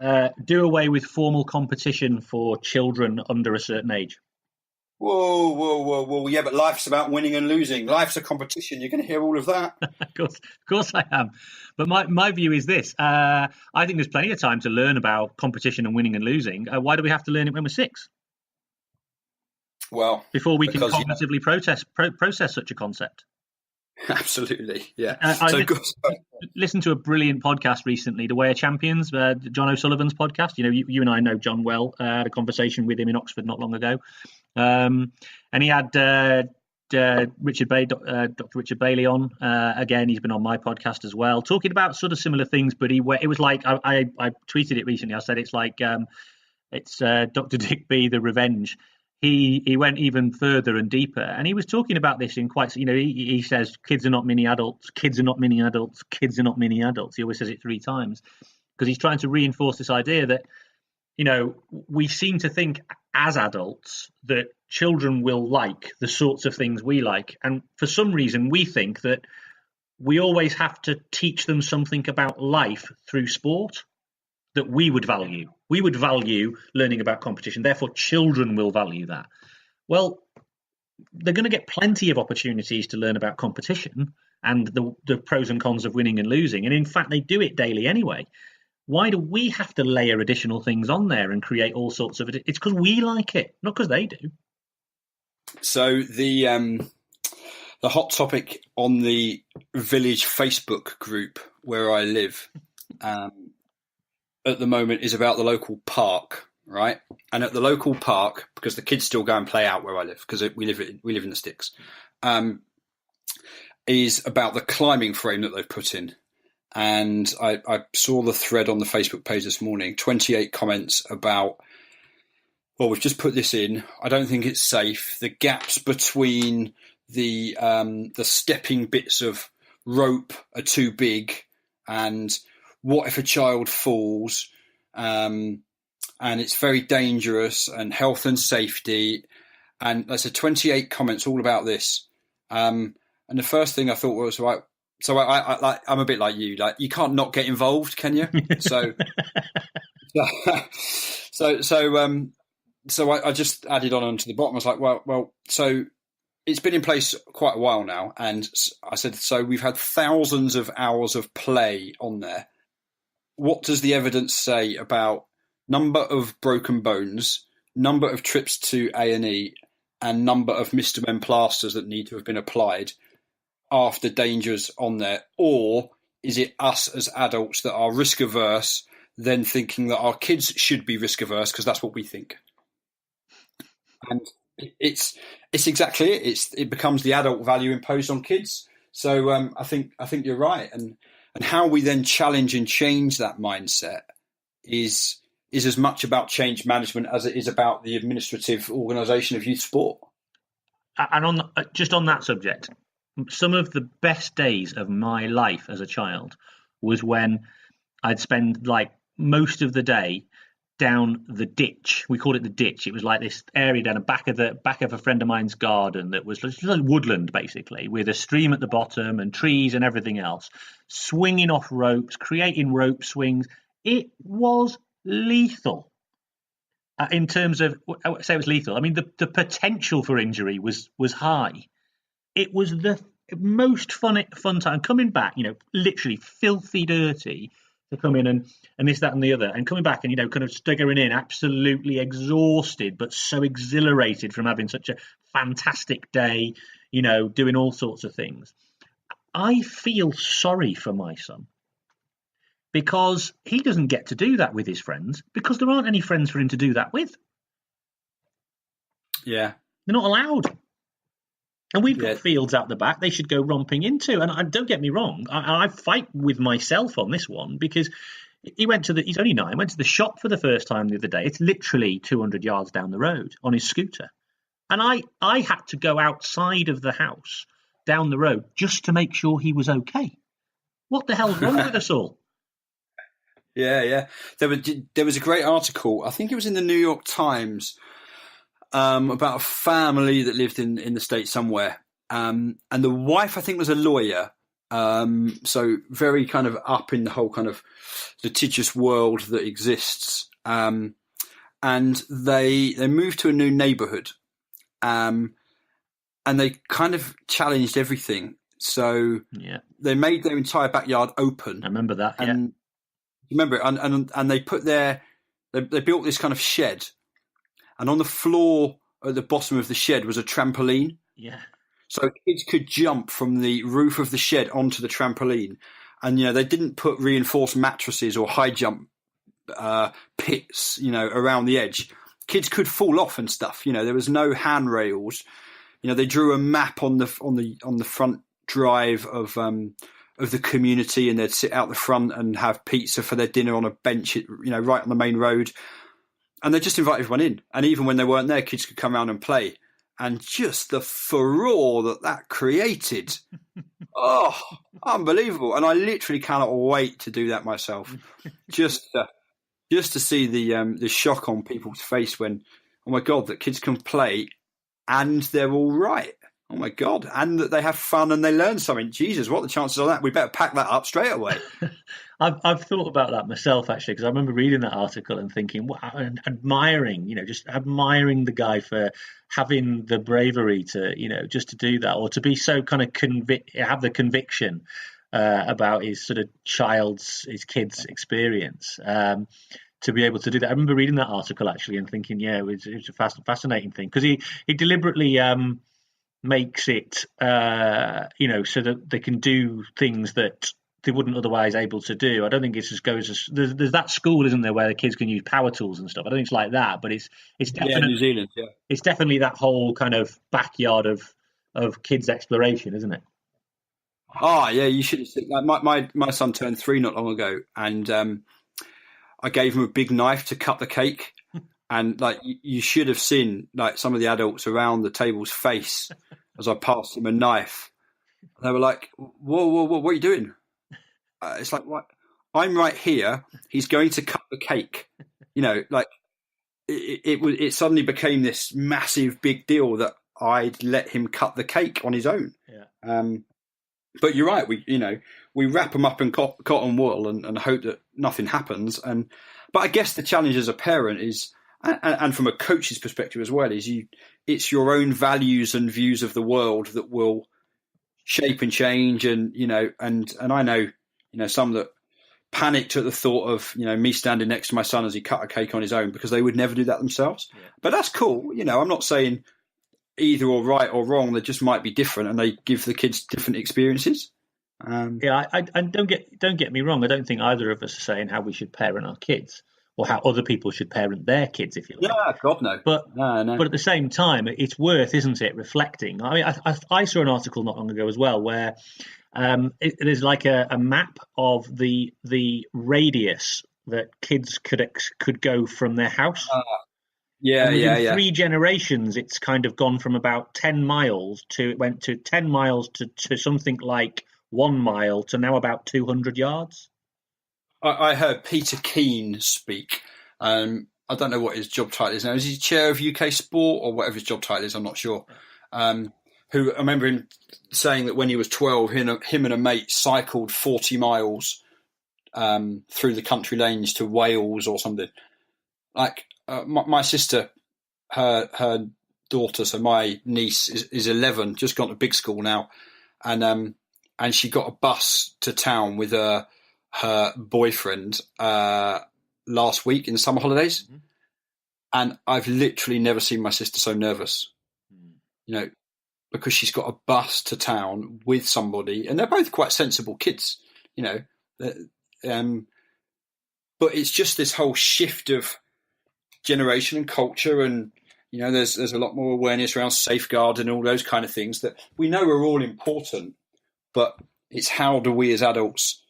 Do away with formal competition for children under a certain age. Whoa. Yeah, but life's about winning and losing. Life's a competition. You're going to hear all of that. Of course I am. But my view is this. I think there's plenty of time to learn about competition and winning and losing. Why do we have to learn it when we're 6? Well, before we can cognitively process such a concept. Absolutely, yeah. I listened to a brilliant podcast recently, The Way of Champions, John O'Sullivan's podcast. You know, you and I know John well. I had a conversation with him in Oxford not long ago, and he had Dr. Richard Bailey on. Again, he's been on my podcast as well, talking about sort of similar things. But it was like I tweeted it recently. I said it's like it's Dr. Dick B, The Revenge. He went even further and deeper, and he was talking about this in quite, you know, he says kids are not mini adults, kids are not mini adults, kids are not mini adults. He always says it 3 times because he's trying to reinforce this idea that, you know, we seem to think as adults that children will like the sorts of things we like, and for some reason we think that we always have to teach them something about life through sport that we would value. We would value learning about competition. Therefore, children will value that. Well, they're going to get plenty of opportunities to learn about competition and the pros and cons of winning and losing. And in fact, they do it daily anyway. Why do we have to layer additional things on there and create all sorts of it? It's because we like it, not because they do. So the hot topic on the village Facebook group where I live at the moment is about the local park, right? And at the local park, because the kids still go and play out where I live, because we live in the sticks, is about the climbing frame that they've put in. And I saw the thread on the Facebook page this morning, 28 comments about, well, we've just put this in. I don't think it's safe. The gaps between the stepping bits of rope are too big, and what if a child falls? And it's very dangerous, and health and safety. And there's 28 comments all about this. And the first thing I thought was, right, so I'm a bit like you. Like, you can't not get involved, can you? So I just added onto the bottom. I was like, well, so it's been in place quite a while now, and I said, so we've had thousands of hours of play on there. What does the evidence say about number of broken bones, number of trips to A&E, and number of Mr. Men plasters that need to have been applied after dangers on there? Or is it us as adults that are risk averse, then thinking that our kids should be risk averse because that's what we think? And it's exactly it. It becomes the adult value imposed on kids. So I think you're right, and how we then challenge and change that mindset is as much about change management as it is about the administrative organisation of youth sport. And just on that subject, some of the best days of my life as a child was when I'd spend like most of the day down the ditch. We called it the ditch. It was like this area down the back of a friend of mine's garden that was just like woodland, basically, with a stream at the bottom and trees and everything else, swinging off ropes, creating rope swings. It was lethal. In terms of, I would say it was lethal. I mean, the potential for injury was high. It was the most fun time coming back, you know, literally filthy dirty, to come in and this, that, and the other, and coming back and, you know, kind of staggering in absolutely exhausted, but so exhilarated from having such a fantastic day, you know, doing all sorts of things. I feel sorry for my son because he doesn't get to do that with his friends because there aren't any friends for him to do that with. Yeah. They're not allowed. And we've got fields out the back they should go romping into. And don't get me wrong, I fight with myself on this one because he's only 9, went to the shop for the first time the other day. It's literally 200 yards down the road on his scooter. And I had to go outside of the house down the road just to make sure he was okay. What the hell's wrong with us all? Yeah. There was a great article, I think it was in the New York Times, about a family that lived in the States somewhere. And the wife, I think, was a lawyer. So very kind of up in the whole kind of litigious world that exists. And they moved to a new neighborhood. And they kind of challenged everything. So they made their entire backyard open. I remember that. And remember it? And they put they built this kind of shed. And on the floor at the bottom of the shed was a trampoline. Yeah. So kids could jump from the roof of the shed onto the trampoline. And, they didn't put reinforced mattresses or high jump pits, around the edge. Kids could fall off and stuff. There was no handrails. They drew a map on the front drive of the community, and they'd sit out the front and have pizza for their dinner on a bench, right on the main road. And they just invited everyone in. And even when they weren't there, kids could come around and play. And just the furore that created. Oh, unbelievable. And I literally cannot wait to do that myself. Just to see the shock on people's face when, oh my God, that kids can play and they're all right. Oh my God. And that they have fun and they learn something. Jesus, what are the chances of that? We better pack that up straight away. I've thought about that myself, actually, because I remember reading that article and thinking, wow, and admiring, just admiring the guy for having the bravery to, just to do that, or to be so kind of have the conviction about his sort of his kid's experience. To be able to do that. I remember reading that article, actually, and thinking, yeah, it was a fascinating thing, because he deliberately makes it, so that they can do things that they wouldn't otherwise able to do. I don't think it's as goes as there's that school, isn't there, where the kids can use power tools and stuff. I don't think it's like that, but it's definitely New Zealand. Yeah, it's definitely that whole kind of backyard of kids exploration, isn't it? Oh yeah, you should have seen. Like my son turned 3 not long ago, and I gave him a big knife to cut the cake. And like you should have seen like some of the adults around the table's face as I passed him a knife. They were like, "Whoa, what are you doing?" It's like, what? I'm right here. He's going to cut the cake. Like it suddenly became this massive big deal that I'd let him cut the cake on his own. Yeah. But you're right. We wrap them up in cotton wool and hope that nothing happens. But I guess the challenge as a parent is, and from a coach's perspective as well, is it's your own values and views of the world that will shape and change. And I know, some that panicked at the thought of, me standing next to my son as he cut a cake on his own, because they would never do that themselves. Yeah. But that's cool. I'm not saying either or right or wrong. They just might be different, and they give the kids different experiences. Yeah, I don't get me wrong. I don't think either of us are saying how we should parent our kids or how other people should parent their kids, if you like. Yeah, God no. But no. But at the same time, it's worth, isn't it, reflecting? I mean, I saw an article not long ago as well where there's like a map of the radius that kids could go from their house. Yeah. 3 generations, it's kind of gone from about 10 miles it went to 10 miles to something like 1 mile to now about 200 yards. I heard Peter Keane speak. I don't know what his job title is now. Is he chair of UK sport or whatever his job title is? I'm not sure. Who I remember him saying that when he was 12, him and a mate cycled 40 miles through the country lanes to Wales or something. Like my sister, her daughter, so my niece is 11, just gone to big school now, and she got a bus to town with her boyfriend last week in the summer holidays, and I've literally never seen my sister so nervous. Because she's got a bus to town with somebody, and they're both quite sensible kids, but it's just this whole shift of generation and culture, and there's a lot more awareness around safeguard and all those kind of things that we know are all important, but it's how do we as adults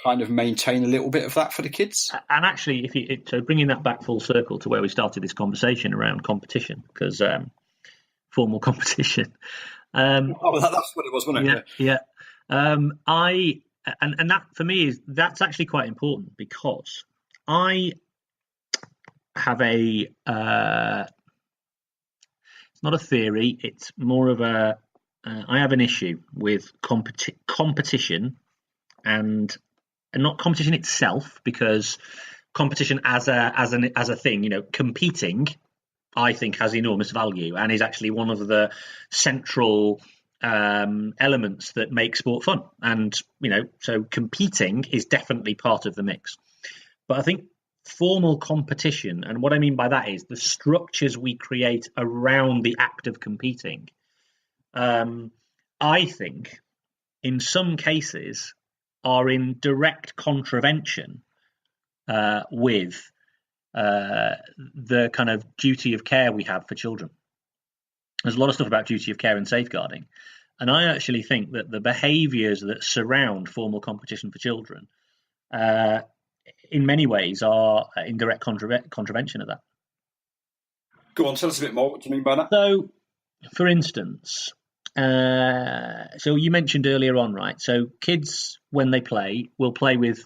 kind of maintain a little bit of that for the kids. And actually, so bringing that back full circle to where we started this conversation around competition, because formal competition. That's what it was, wasn't it? Yeah. And that for me that's actually quite important, because I have it's not a theory, it's more of I have an issue with competition and not competition itself, because competition as a thing, competing, I think, has enormous value and is actually one of the central elements that make sport fun. And, so competing is definitely part of the mix. But I think formal competition, and what I mean by that is the structures we create around the act of competing, I think in some cases are in direct contravention with the kind of duty of care we have for children. There's a lot of stuff about duty of care and safeguarding. And I actually think that the behaviours that surround formal competition for children, in many ways, are in direct contravention of that. Go on, tell us a bit more. What do you mean by that? So, for instance, so you mentioned earlier on, right? So kids, when they play, will play with,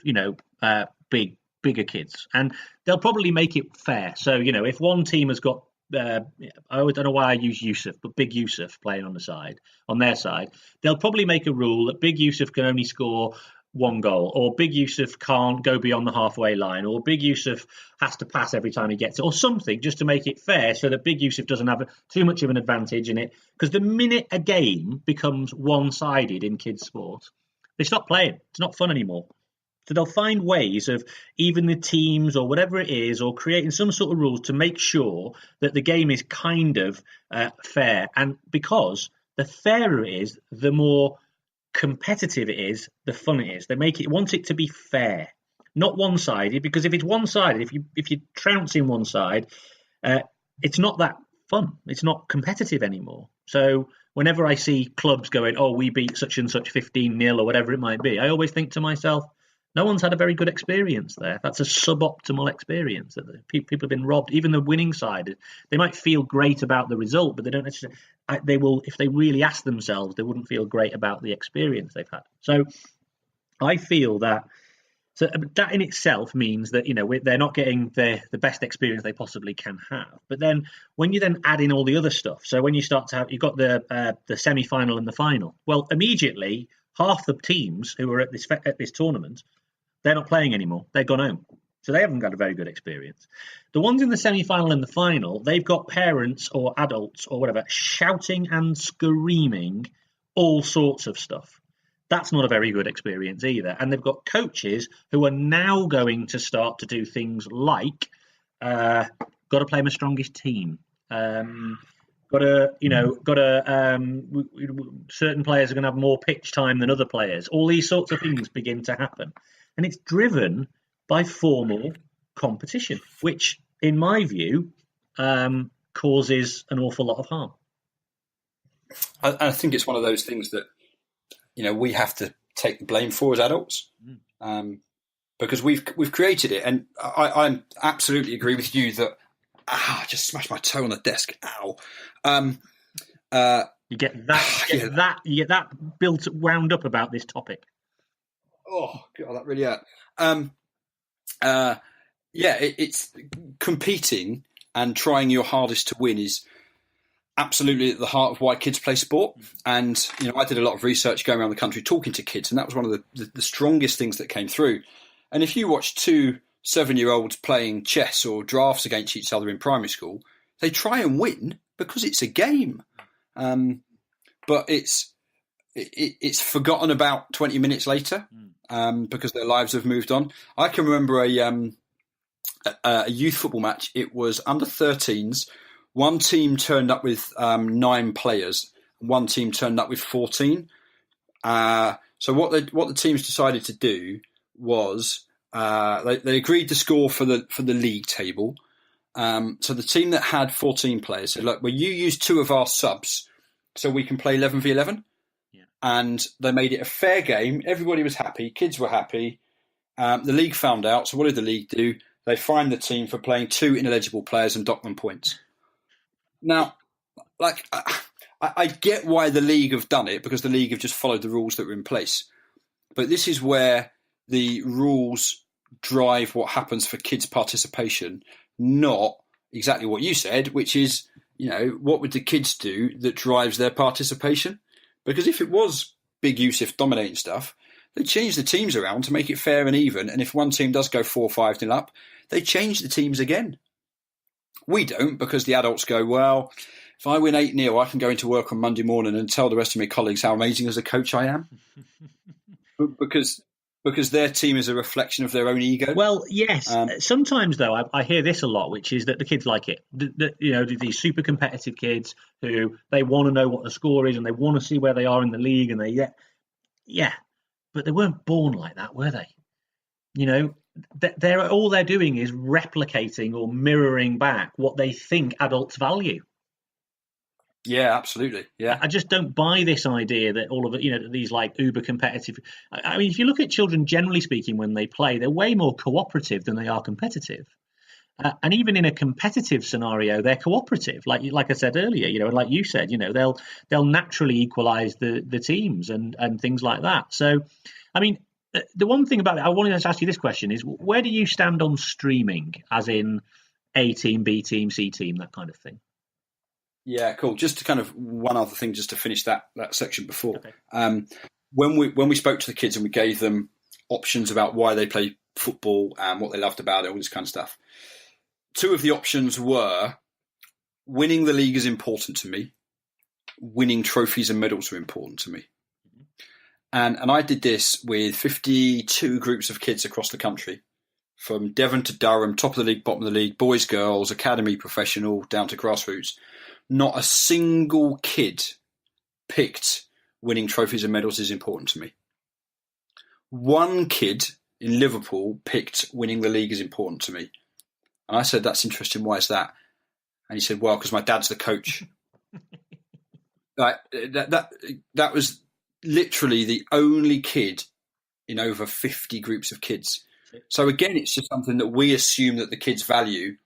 bigger kids, and they'll probably make it fair. So, if one team has got, I don't know why I use Yusuf, but Big Yusuf playing on their side, they'll probably make a rule that Big Yusuf can only score one goal, or Big Yusuf can't go beyond the halfway line, or Big Yusuf has to pass every time he gets it, or something, just to make it fair so that Big Yusuf doesn't have too much of an advantage in it. Because the minute a game becomes one-sided in kids' sport, they stop playing. It's not fun anymore. So they'll find ways of even the teams or whatever it is, or creating some sort of rules to make sure that the game is kind of fair. And because the fairer it is, the more competitive it is, the fun it is. They want it to be fair, not one-sided. Because if it's one-sided, if you trounce in one side, it's not that fun. It's not competitive anymore. So whenever I see clubs going, "Oh, we beat such and such 15-0 or whatever it might be," I always think to myself, no one's had a very good experience there. That's a suboptimal experience. That people have been robbed. Even the winning side, they might feel great about the result, but they don't necessarily. They will, if they really ask themselves, they wouldn't feel great about the experience they've had. So, I feel that that in itself means that they're not getting the best experience they possibly can have. But then when you then add in all the other stuff, so when you start to have, you've got the semi-final and the final. Well, immediately half the teams who are at this tournament, they're not playing anymore. They've gone home. So they haven't got a very good experience. The ones in the semi-final and the final, they've got parents or adults or whatever shouting and screaming all sorts of stuff. That's not a very good experience either. And they've got coaches who are now going to start to do things like got to play my strongest team. Certain players are going to have more pitch time than other players. All these sorts of things begin to happen. And it's driven by formal competition, which, in my view, causes an awful lot of harm. I think it's one of those things that, we have to take the blame for as adults, because we've created it. And I absolutely agree with you that I just smashed my toe on the desk. Ow. You get that wound up about this topic. Oh God, that really hurt. It's competing and trying your hardest to win is absolutely at the heart of why kids play sport. And I did a lot of research going around the country talking to kids, and that was one of the strongest things that came through. And if you watch 2 7-year-olds playing chess or drafts against each other in primary school, they try and win because it's a game. But it's forgotten about 20 minutes later because their lives have moved on. I can remember a youth football match. It was under 13s. One team turned up with 9 players. One team turned up with 14. So what the teams decided to do was they agreed to score for the league table. So the team that had 14 players said, "Look, will you use 2 of our subs so we can play 11v11?" Yeah. And they made it a fair game. Everybody was happy. Kids were happy. The league found out. So what did the league do? They fined the team for playing 2 ineligible players and docked them points. Now, I get why the league have done it, because the league have just followed the rules that were in place. But this is where the rules drive what happens for kids' participation, not exactly what you said, which is, what would the kids do that drives their participation? Because if it was Big Yusuf dominating stuff, they change the teams around to make it fair and even. And if one team does go 4-5-0 up, they change the teams again. We don't, because the adults go, well, if I win 8-0, I can go into work on Monday morning and tell the rest of my colleagues how amazing as a coach I am. Because because their team is a reflection of their own ego. Well, yes. Sometimes, though, I hear this a lot, which is that the kids like it. These super competitive kids who they want to know what the score is and they want to see where they are in the league, and but they weren't born like that, were they? They're all they're doing is replicating or mirroring back what they think adults value. Yeah, absolutely. Yeah, I just don't buy this idea that all of it, these like uber competitive. I mean, if you look at children, generally speaking, when they play, they're way more cooperative than they are competitive. And even in a competitive scenario, they're cooperative. Like I said earlier, and like you said, they'll naturally equalize the teams and things like that. So, I mean, the one thing about it, I wanted to ask you this question is, where do you stand on streaming, as in A team, B team, C team, that kind of thing? Yeah, cool. Just to kind of one other thing, just to finish that section before. Okay. When we spoke to the kids and we gave them options about why they play football and what they loved about it, all this kind of stuff, two of the options were winning the league is important to me, winning trophies and medals are important to me. And I did this with 52 groups of kids across the country, from Devon to Durham, top of the league, bottom of the league, boys, girls, academy, professional, down to grassroots. Not a single kid picked winning trophies and medals is important to me. One kid in Liverpool picked winning the league is important to me. And I said, that's interesting. Why is that? And he said, well, because my dad's the coach. That was literally the only kid in over 50 groups of kids. So again, it's just something that we assume that the kids value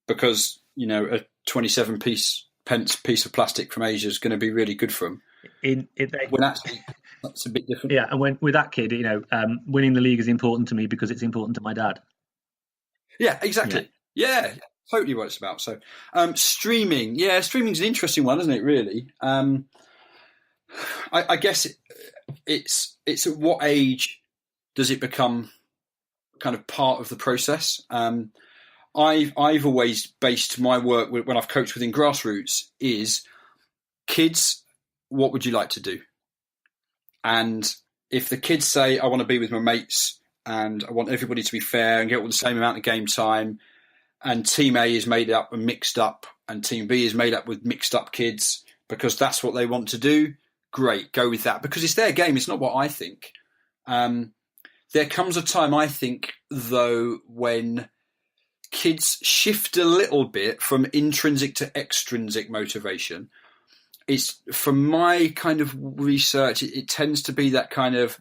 because, a 27 pence piece of plastic from Asia is going to be really good for them. When actually that's a bit different. Yeah, and with that kid, winning the league is important to me because it's important to my dad. Yeah, exactly. Yeah, totally what it's about. So streaming. Yeah, streaming's an interesting one, isn't it, really? I guess it's at what age does it become kind of part of the process? I've always based my work when I've coached within grassroots is kids, what would you like to do? And if the kids say, I want to be with my mates and I want everybody to be fair and get all the same amount of game time, and team A is made up and mixed up and team B is made up with mixed up kids because that's what they want to do, great, go with that. Because it's their game, it's not what I think. There comes a time, I think, though, when kids shift a little bit from intrinsic to extrinsic motivation. It's from my kind of research, it tends to be that kind of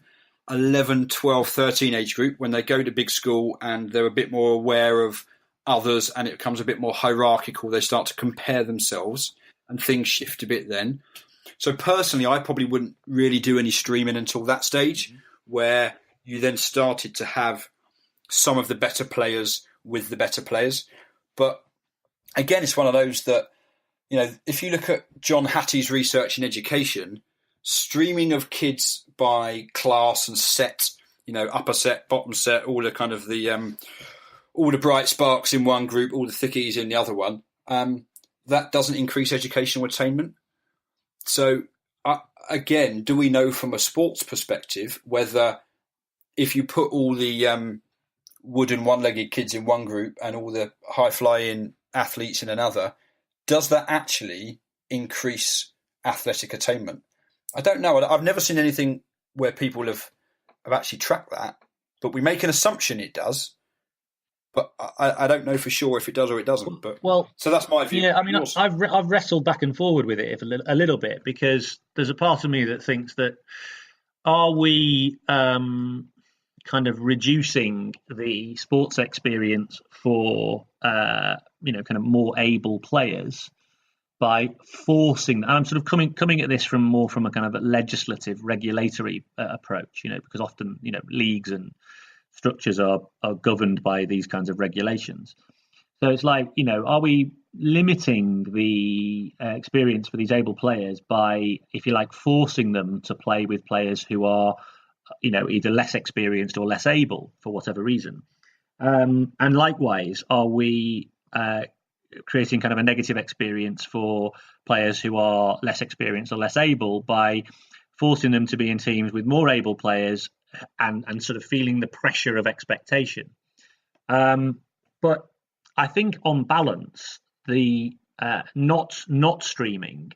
11, 12, 13 age group when they go to big school and they're a bit more aware of others and it becomes a bit more hierarchical. They start to compare themselves and things shift a bit then. So personally, I probably wouldn't really do any streaming until that stage where you then started to have some of the better players with the better players. But again, it's one of those that, if you look at John Hattie's research in education, streaming of kids by class and set, upper set, bottom set, all the kind of all the bright sparks in one group, all the thickies in the other one, that doesn't increase educational attainment. So again, do we know from a sports perspective whether if you put all the wooden one-legged kids in one group and all the high-flying athletes in another, does that actually increase athletic attainment? I don't know. I've never seen anything where people have actually tracked that, but we make an assumption it does. But I don't know for sure if it does or it doesn't. But so that's my view. Yeah, I mean, I've wrestled back and forward with it a little bit because there's a part of me that thinks that are we kind of reducing the sports experience for kind of more able players by forcing, and I'm sort of coming at this from a kind of a legislative regulatory approach, because often leagues and structures are governed by these kinds of regulations. So it's like, are we limiting the experience for these able players by, if you like, forcing them to play with players who are either less experienced or less able for whatever reason? And likewise, are we creating kind of a negative experience for players who are less experienced or less able by forcing them to be in teams with more able players and sort of feeling the pressure of expectation. But I think on balance, the not streaming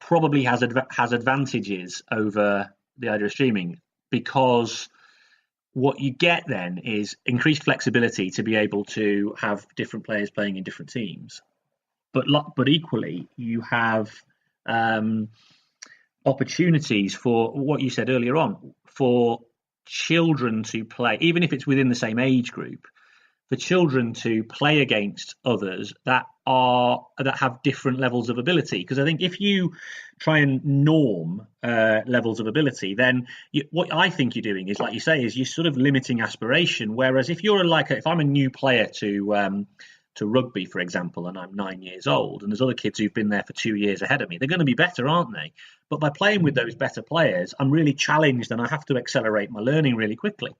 probably has advantages over the idea of streaming, because what you get then is increased flexibility to be able to have different players playing in different teams. But equally, you have opportunities for what you said earlier on, for children to play, even if it's within the same age group, for children to play against others that have different levels of ability. Because I think if you try and norm levels of ability, then what I think you're doing is, like you say, is you're sort of limiting aspiration. Whereas if you're if I'm a new player to rugby, for example, and I'm 9 years old, and there's other kids who've been there for 2 years ahead of me, they're going to be better, aren't they? But by playing with those better players, I'm really challenged and I have to accelerate my learning really quickly.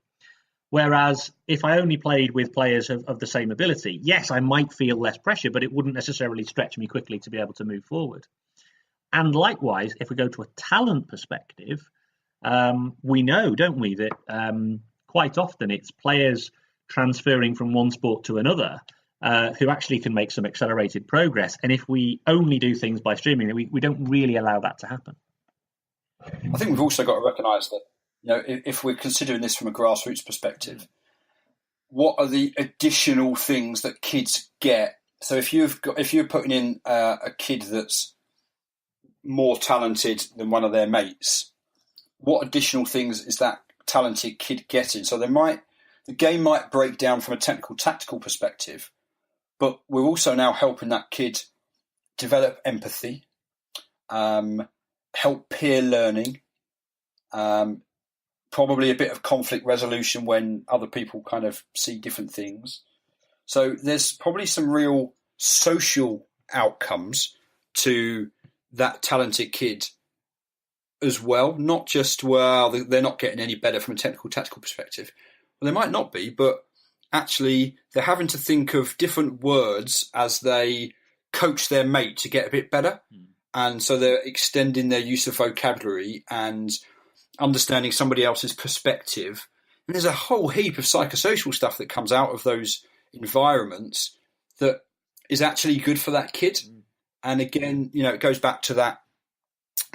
Whereas if I only played with players of the same ability, yes, I might feel less pressure, but it wouldn't necessarily stretch me quickly to be able to move forward. And likewise, if we go to a talent perspective, we know, don't we, that quite often it's players transferring from one sport to another who actually can make some accelerated progress. And if we only do things by streaming, we don't really allow that to happen. I think we've also got to recognise that, if we're considering this from a grassroots perspective, what are the additional things that kids get? So if you're putting in a kid that's more talented than one of their mates, what additional things is that talented kid getting? So the game might break down from a technical, tactical perspective, but we're also now helping that kid develop empathy, help peer learning, probably a bit of conflict resolution when other people kind of see different things. So there's probably some real social outcomes to that talented kid as well. Not just, they're not getting any better from a technical, tactical perspective. Well, they might not be, but actually they're having to think of different words as they coach their mate to get a bit better. And so they're extending their use of vocabulary and understanding somebody else's perspective. And there's a whole heap of psychosocial stuff that comes out of those environments that is actually good for that kid. And again, it goes back to that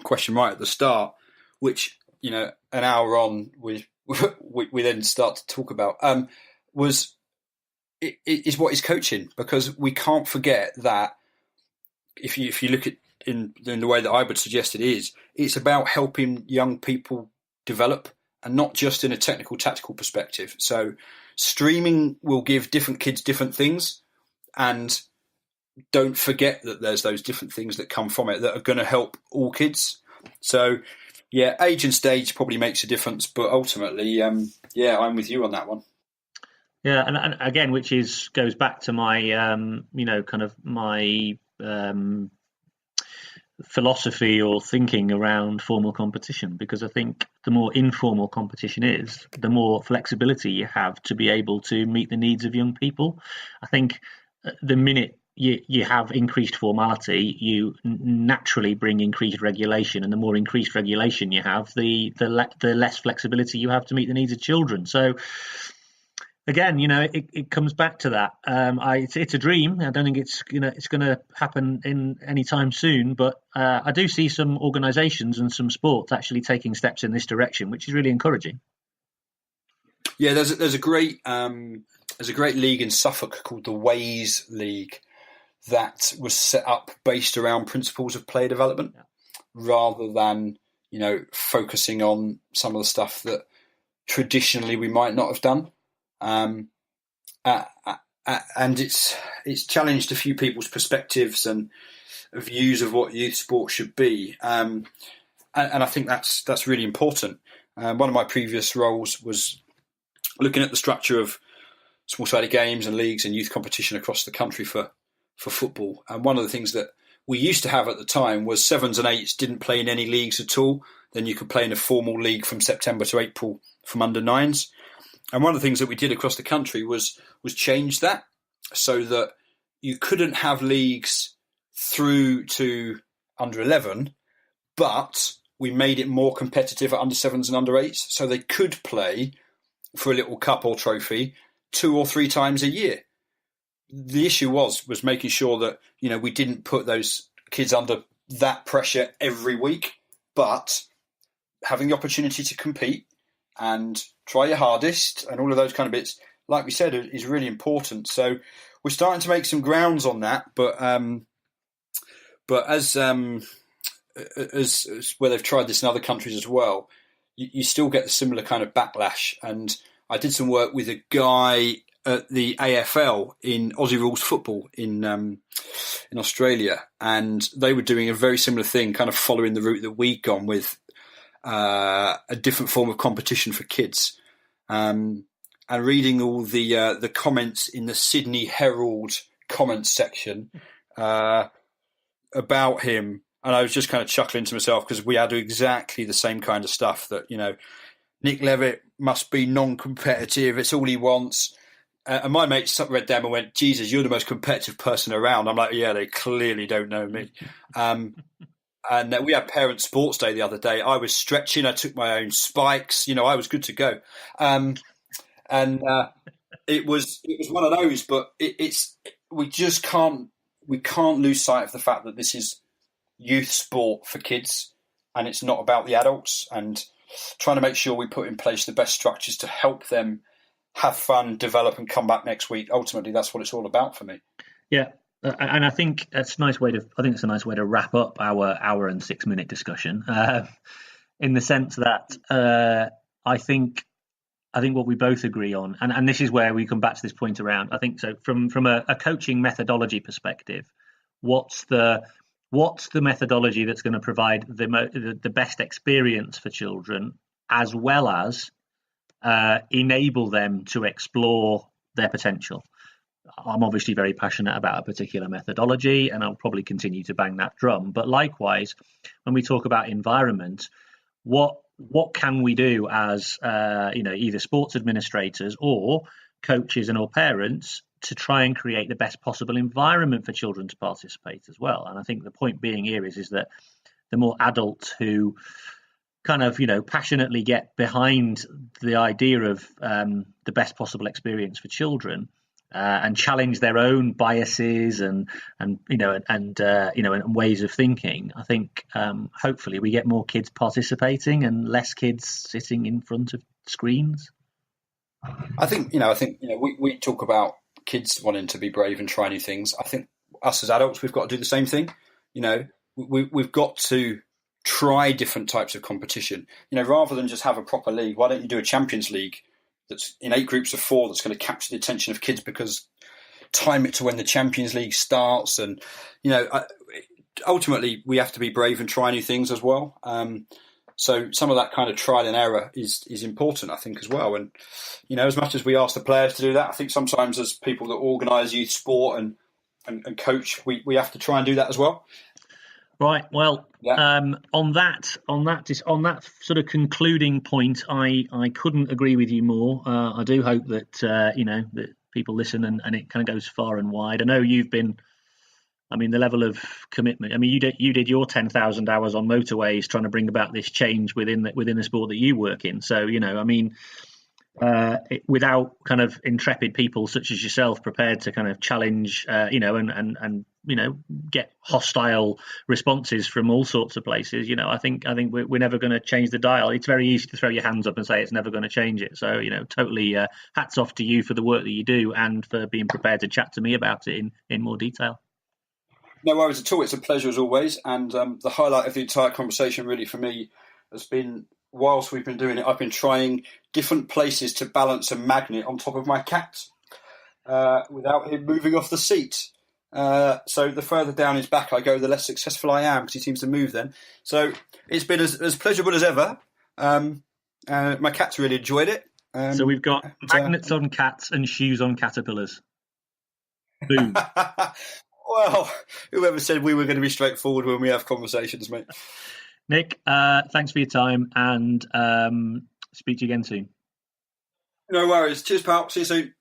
question right at the start, which, an hour on we then start to talk about, is what is coaching. Because we can't forget that if you look at in the way that I would suggest it's about helping young people develop, and not just in a technical, tactical perspective. So streaming will give different kids different things, and don't forget that there's those different things that come from it that are going to help all kids. So yeah, age and stage probably makes a difference, but ultimately, I'm with you on that one. Yeah, and again, which goes back to my, my philosophy or thinking around formal competition, because I think the more informal competition is, the more flexibility you have to be able to meet the needs of young people. I think the minute you have increased formality, you naturally bring increased regulation, and the more increased regulation you have, the less flexibility you have to meet the needs of children. So again, it comes back to that. It's a dream. I don't think it's going to happen in any time soon. But I do see some organisations and some sports actually taking steps in this direction, which is really encouraging. Yeah, there's a great league in Suffolk called the Ways League that was set up based around principles of player development, rather than focusing on some of the stuff that traditionally we might not have done. And it's challenged a few people's perspectives and views of what youth sport should be, and I think that's really important. One of my previous roles was looking at the structure of small-sided games and leagues and youth competition across the country for football. And one of the things that we used to have at the time was 7s and 8s didn't play in any leagues at all. Then you could play in a formal league from September to April from under 9s. And one of the things that we did across the country was change that so that you couldn't have leagues through to under 11, but we made it more competitive at under 7s and under 8s, so they could play for a little cup or trophy 2 or 3 times a year. The issue was making sure that, we didn't put those kids under that pressure every week, but having the opportunity to compete and try your hardest and all of those kind of bits, like we said, is really important. So we're starting to make some grounds on that, but as where they've tried this in other countries as well, you still get the similar kind of backlash. And I did some work with a guy at the AFL in Aussie Rules Football in Australia, and they were doing a very similar thing, kind of following the route that we'd gone with, a different form of competition for kids. And reading all the comments in the Sydney Herald comments section about him, and I was just kind of chuckling to myself because we had exactly the same kind of stuff that, Nick Levett must be non-competitive. It's all he wants. And my mate read them and went, Jesus, you're the most competitive person around. I'm like, yeah, they clearly don't know me. And we had Parent Sports Day the other day. I was stretching. I took my own spikes. I was good to go. And it was one of those. But we can't lose sight of the fact that this is youth sport for kids, and it's not about the adults. And trying to make sure we put in place the best structures to help them have fun, develop, and come back next week. Ultimately, that's what it's all about for me. Yeah. And I think it's a nice way to wrap up our hour and 6 minute discussion, in the sense that I think what we both agree on, and this is where we come back to this point around. I think so from a coaching methodology perspective, what's the methodology that's going to provide the best experience for children, as well as enable them to explore their potential. I'm obviously very passionate about a particular methodology, and I'll probably continue to bang that drum. But likewise, when we talk about environment, what can we do as either sports administrators or coaches and or parents to try and create the best possible environment for children to participate as well? And I think the point being here is that the more adults who kind of passionately get behind the idea of the best possible experience for children, and challenge their own biases and ways of thinking, I think hopefully we get more kids participating and less kids sitting in front of screens. I think we talk about kids wanting to be brave and try new things. I think us as adults, we've got to do the same thing. We've got to try different types of competition. Rather than just have a proper league, why don't you do a Champions League that's in 8 groups of 4 that's going to capture the attention of kids, because time it to when the Champions League starts. And, ultimately we have to be brave and try new things as well. So some of that kind of trial and error is important, I think, as well. And, as much as we ask the players to do that, I think sometimes as people that organise youth sport and coach, we have to try and do that as well. Right. Well, yeah. On that sort of concluding point, I couldn't agree with you more. I do hope that that people listen and it kind of goes far and wide. I know you've been. I mean, the level of commitment. I mean, you did your 10,000 hours on motorways trying to bring about this change within the sport that you work in. So without kind of intrepid people such as yourself prepared to kind of challenge, and get hostile responses from all sorts of places, I think we're never going to change the dial. It's very easy to throw your hands up and say it's never going to change it. So, totally hats off to you for the work that you do and for being prepared to chat to me about it in more detail. No worries at all. It's a pleasure as always. And the highlight of the entire conversation really for me has been, whilst we've been doing it, I've been trying different places to balance a magnet on top of my cat without him moving off the seat. So the further down his back I go, the less successful I am, because he seems to move then. So it's been as pleasurable as ever. My cat's really enjoyed it. So we've got magnets on cats and shoes on caterpillars. Boom. Well, whoever said we were going to be straightforward when we have conversations, mate? Nick, thanks for your time, and speak to you again soon. No worries. Cheers, pal. See you soon.